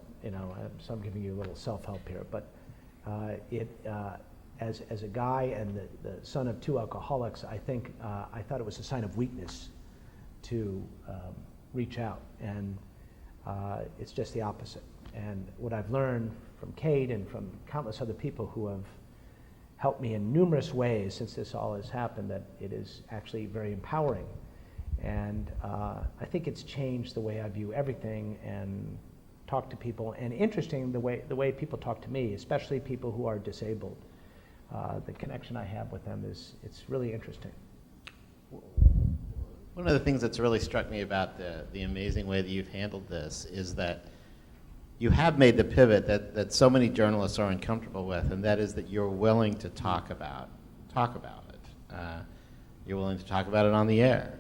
so I'm giving you a little self-help here, but as a guy and the son of 2 alcoholics, I think I thought it was a sign of weakness to reach out, and it's just the opposite. And what I've learned from Kate and from countless other people who have helped me in numerous ways since this all has happened, that it is actually very empowering. And I think it's changed the way I view everything and talk to people. And interesting, the way people talk to me, especially people who are disabled. The connection I have with them it's really interesting. One of the things that's really struck me about the amazing way that you've handled this is that you have made the pivot that so many journalists are uncomfortable with, and that is that you're willing to talk about it. You're willing to talk about it on the air.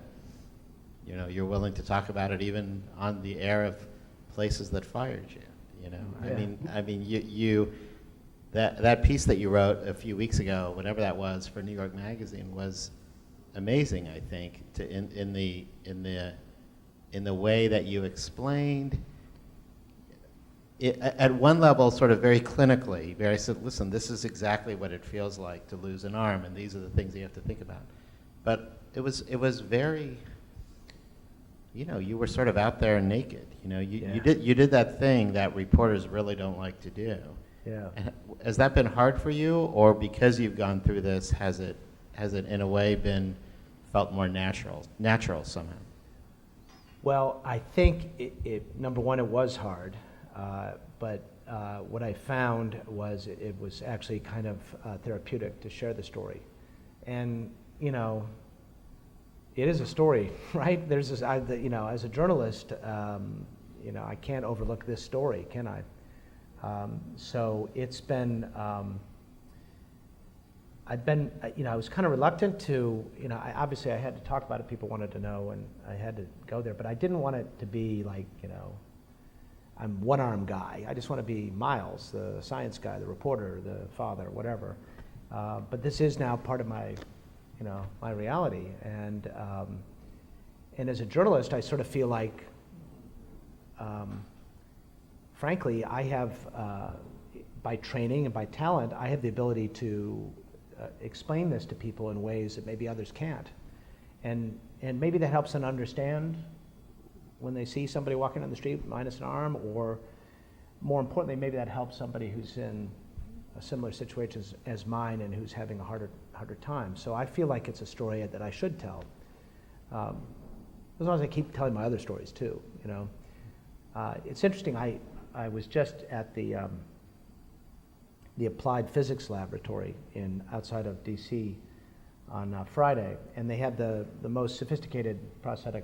You know, you're willing to talk about it even on the air of places that fired you. You know, Yeah. I mean, you that piece that you wrote a few weeks ago, whatever that was, for New York Magazine was amazing. I think in the way that you explained it, at one level, sort of very clinically, very said, listen, this is exactly what it feels like to lose an arm, and these are the things you have to think about. But it was very, you know, you were sort of out there naked. You know, you did that thing that reporters really don't like to do. Yeah. And has that been hard for you, or because you've gone through this, has it in a way been felt more natural somehow? Well, I think number one, it was hard, but what I found was it was actually kind of therapeutic to share the story. And, you know, it is a story, right? There's this, you know, as a journalist, you know, I can't overlook this story, can I? So it's been, you know, I was kind of reluctant to, you know, obviously I had to talk about it, people wanted to know, and I had to go there, but I didn't want it to be like, you know, I'm one-arm guy. I just want to be Miles, the science guy, the reporter, the father, whatever. But this is now part of my, you know, my reality. And as a journalist, I sort of feel like, frankly, I have, by training and by talent, I have the ability to explain this to people in ways that maybe others can't. And maybe that helps them understand when they see somebody walking down the street minus an arm, or more importantly, maybe that helps somebody who's in a similar situation as mine and who's having a harder time. So I feel like it's a story that I should tell. As long as I keep telling my other stories too, you know. It's interesting, I was just at the Applied Physics Laboratory outside of DC on Friday, and they had the most sophisticated prosthetic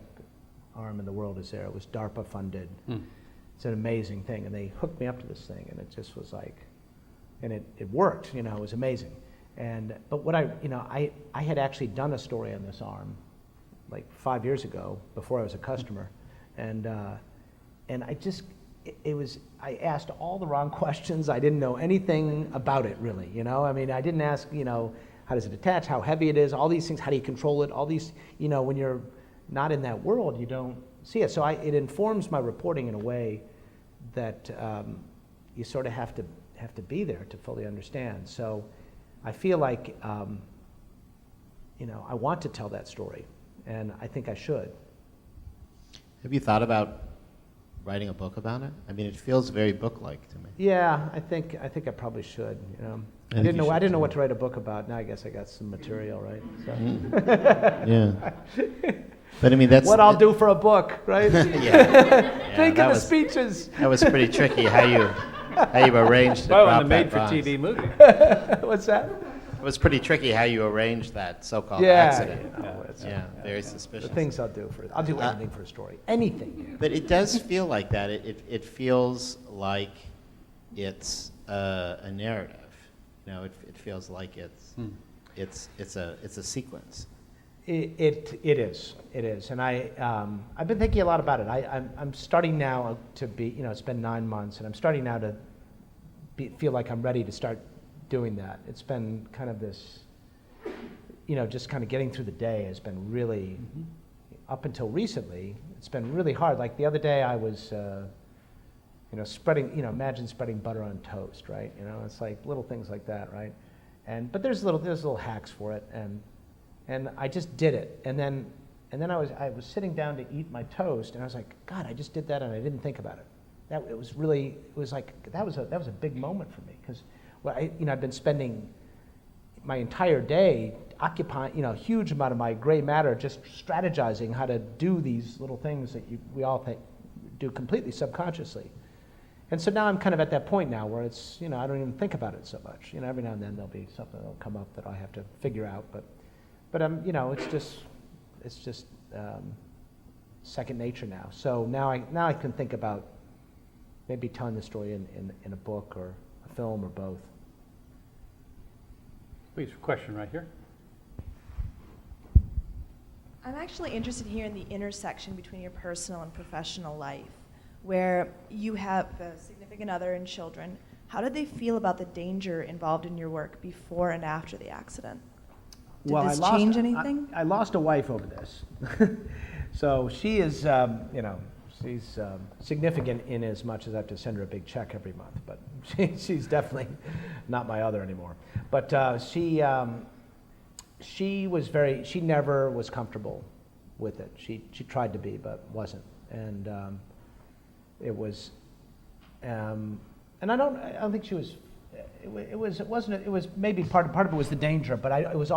arm in the world is there. It was DARPA funded. It's an amazing thing, and they hooked me up to this thing, and it just was like, and it worked, you know, it was amazing. But what I had actually done a story on this arm like 5 years ago before I was a customer, and I just, I asked all the wrong questions. I didn't know anything about it really, you know. I mean, I didn't ask, you know, how does it attach, how heavy it is, all these things, how do you control it, all these, you know, when you're not in that world, you don't see it. So it informs my reporting in a way that you sort of have to be there to fully understand. So I feel like, you know, I want to tell that story, and I think I should. Have you thought about writing a book about it? I mean, it feels very book-like to me. Yeah, I think I probably should. You know, I didn't know what to write a book about. Now I guess I got some material, right? So. Yeah. But I mean, that's what I'll do for a book, right? Yeah. Think of the speeches. That was pretty tricky how you arranged to Well, drop in the that made-for-TV box. movie. What's that? It was pretty tricky how you arranged that so-called Yeah, accident. you know, Yeah, very suspicious. The things I'll do I'll do anything for a story. Anything. But it does feel like that. It feels like it's a narrative. You know, it feels like it's a sequence. It is, and I've been thinking a lot about it. I'm starting now to be, you know, it's been 9 months, and I'm starting now to feel like I'm ready to start doing that. It's been kind of this, you know, just kind of getting through the day has been really, up until recently, it's been really hard. Like the other day I was, you know, imagine spreading butter on toast, right? You know, it's like little things like that, right? but there's little hacks for it, and I just did it, and then I was sitting down to eat my toast, and I was like, God, I just did that, and I didn't think about it. That was a big moment for me, because I've been spending my entire day occupying a huge amount of my gray matter just strategizing how to do these little things that we all do completely subconsciously. And so now I'm kind of at that point now where it's, I don't even think about it so much. Every now and then there'll be something that'll come up that I have to figure out, but it's just second nature now. So now I can think about maybe telling the story in a book or a film or both. Please, question right here. I'm actually interested here in the intersection between your personal and professional life, where you have a significant other and children. How did they feel about the danger involved in your work before and after the accident? Did this change anything? I lost a wife over this. So she is, she's significant in as much as I have to send her a big check every month, but she's definitely not my other anymore. But she never was comfortable with it. She tried to be, but wasn't. And it was, and I don't think she was. It was maybe part of it was the danger, but it was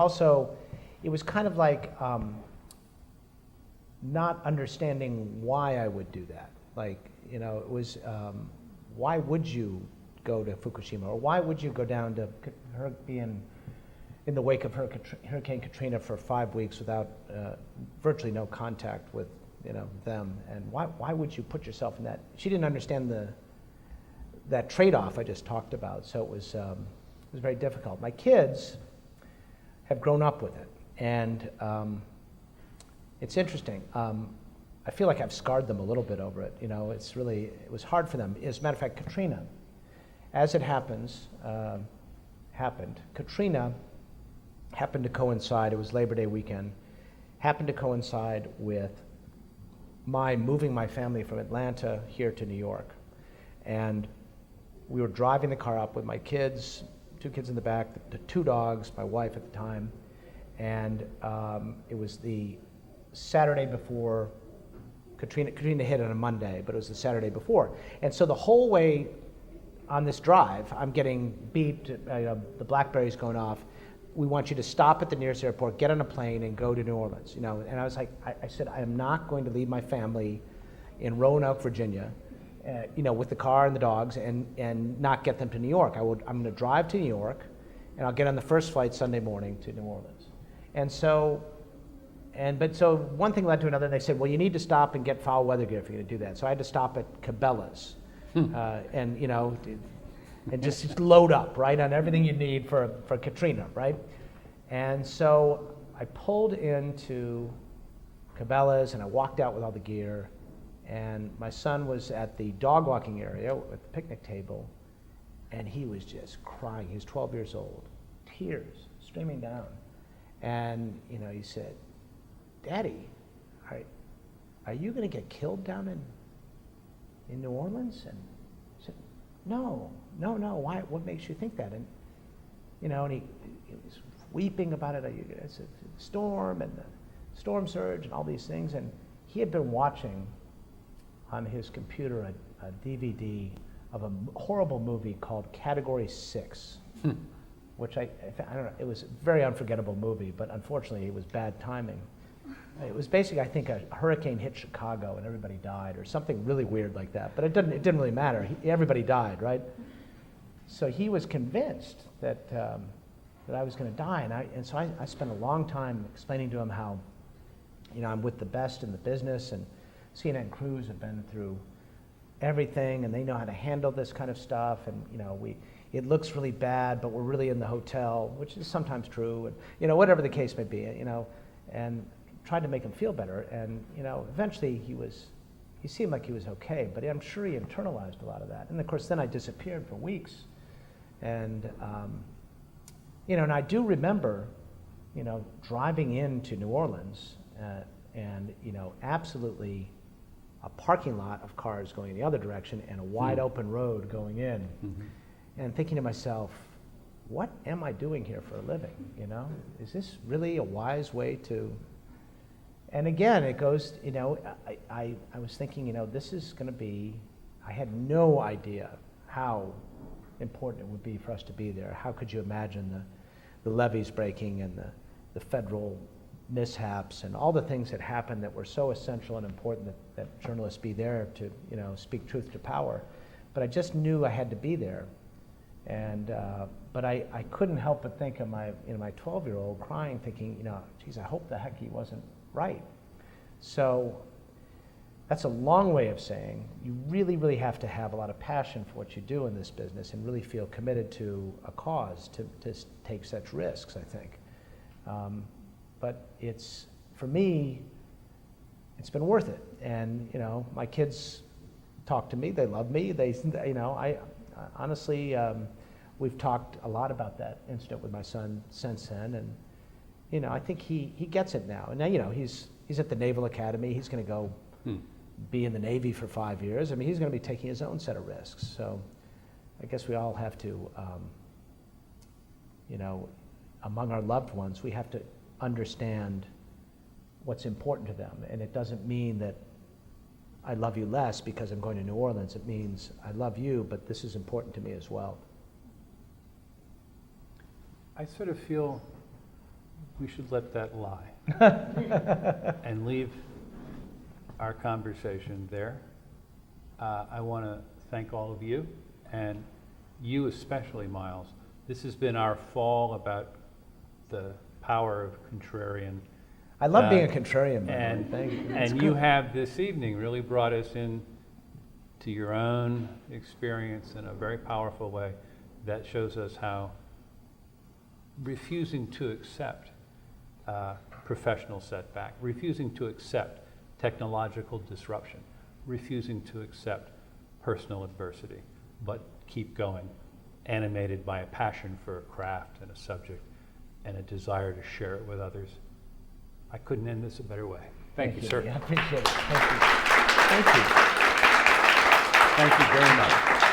kind of like not understanding why I would do that. Like, it was, why would you go to Fukushima, or why would you go down to be in the wake of Hurricane Katrina for 5 weeks without virtually no contact with them, and why would you put yourself in that? She didn't understand that trade-off I just talked about, so it was very difficult. My kids have grown up with it, and it's interesting. I feel like I've scarred them a little bit over it. It was hard for them. As a matter of fact, Katrina, as it happened. Katrina happened to coincide, it was Labor Day weekend, happened to coincide with my moving my family from Atlanta here to New York. And we were driving the car up with my kids, 2 kids in the back, the 2 dogs, my wife at the time, and it was the Saturday before Katrina hit on a Monday, but it was the Saturday before. And so the whole way on this drive, I'm getting beeped, the BlackBerry's going off. We want you to stop at the nearest airport, get on a plane, and go to New Orleans. And I was like, I said, I am not going to leave my family in Roanoke, Virginia, with the car and the dogs, and not get them to New York. I'm going to drive to New York, and I'll get on the first flight Sunday morning to New Orleans. So one thing led to another, and they said, well, you need to stop and get foul weather gear if you're going to do that. So I had to stop at Cabela's, and just load up, right, on everything you need for Katrina, right? And so I pulled into Cabela's, and I walked out with all the gear, and my son was at the dog walking area at the picnic table, and he was just crying. He was 12 years old, tears streaming down. And, he said, Daddy, are you going to get killed down in New Orleans? And I said, no, why? What makes you think that? And, and he was weeping about it. It's a storm and the storm surge and all these things. And he had been watching on his computer a DVD of a horrible movie called Category 6, which I don't know, it was a very unforgettable movie, but unfortunately it was bad timing. It was basically, I think, a hurricane hit Chicago and everybody died, or something really weird like that. But it didn't really matter. Everybody died, right? So he was convinced that I was going to die, and so I spent a long time explaining to him how, I'm with the best in the business, and CNN crews have been through everything, and they know how to handle this kind of stuff, and it looks really bad, but we're really in the hotel, which is sometimes true, and whatever the case may be, and tried to make him feel better, and eventually he seemed like he was okay, but I'm sure he internalized a lot of that. And of course then I disappeared for weeks, and and I do remember driving into New Orleans, and absolutely a parking lot of cars going in the other direction and a wide open road going in, and thinking to myself, what am I doing here for a living? You know, is this really a wise way to? And again, it goes, you know, I was thinking, you know, this is going to be, I had no idea how important it would be for us to be there. How could you imagine the levees breaking and the federal mishaps and all the things that happened that were so essential and important that journalists be there to, you know, speak truth to power. But I just knew I had to be there. And, but I couldn't help but think of my 12-year-old crying, thinking, you know, geez, I hope the heck he wasn't right. So that's a long way of saying you really, really have to have a lot of passion for what you do in this business and really feel committed to a cause to take such risks, I think. But it's, for me, it's been worth it. And, you know, my kids talk to me, they love me, you know, I honestly, we've talked a lot about that incident with my son since then, and, you know, I think he gets it now. And now, you know, he's at the Naval Academy, he's gonna go be in the Navy for 5 years. I mean, he's gonna be taking his own set of risks. So I guess we all have to, you know, among our loved ones, we have to understand what's important to them. And it doesn't mean that I love you less because I'm going to New Orleans. It means I love you, but this is important to me as well. I sort of feel we should let that lie and leave our conversation there. I want to thank all of you, and you especially, Miles. This has been our fall about the power of contrarian. I love being a contrarian, by and, the way. Thank you. And you have this evening really brought us in to your own experience in a very powerful way that shows us how refusing to accept professional setback, refusing to accept technological disruption, refusing to accept personal adversity, but keep going, animated by a passion for a craft and a subject and a desire to share it with others. I couldn't end this a better way. Thank you, sir. I appreciate it. Thank you. Thank you. Thank you very much.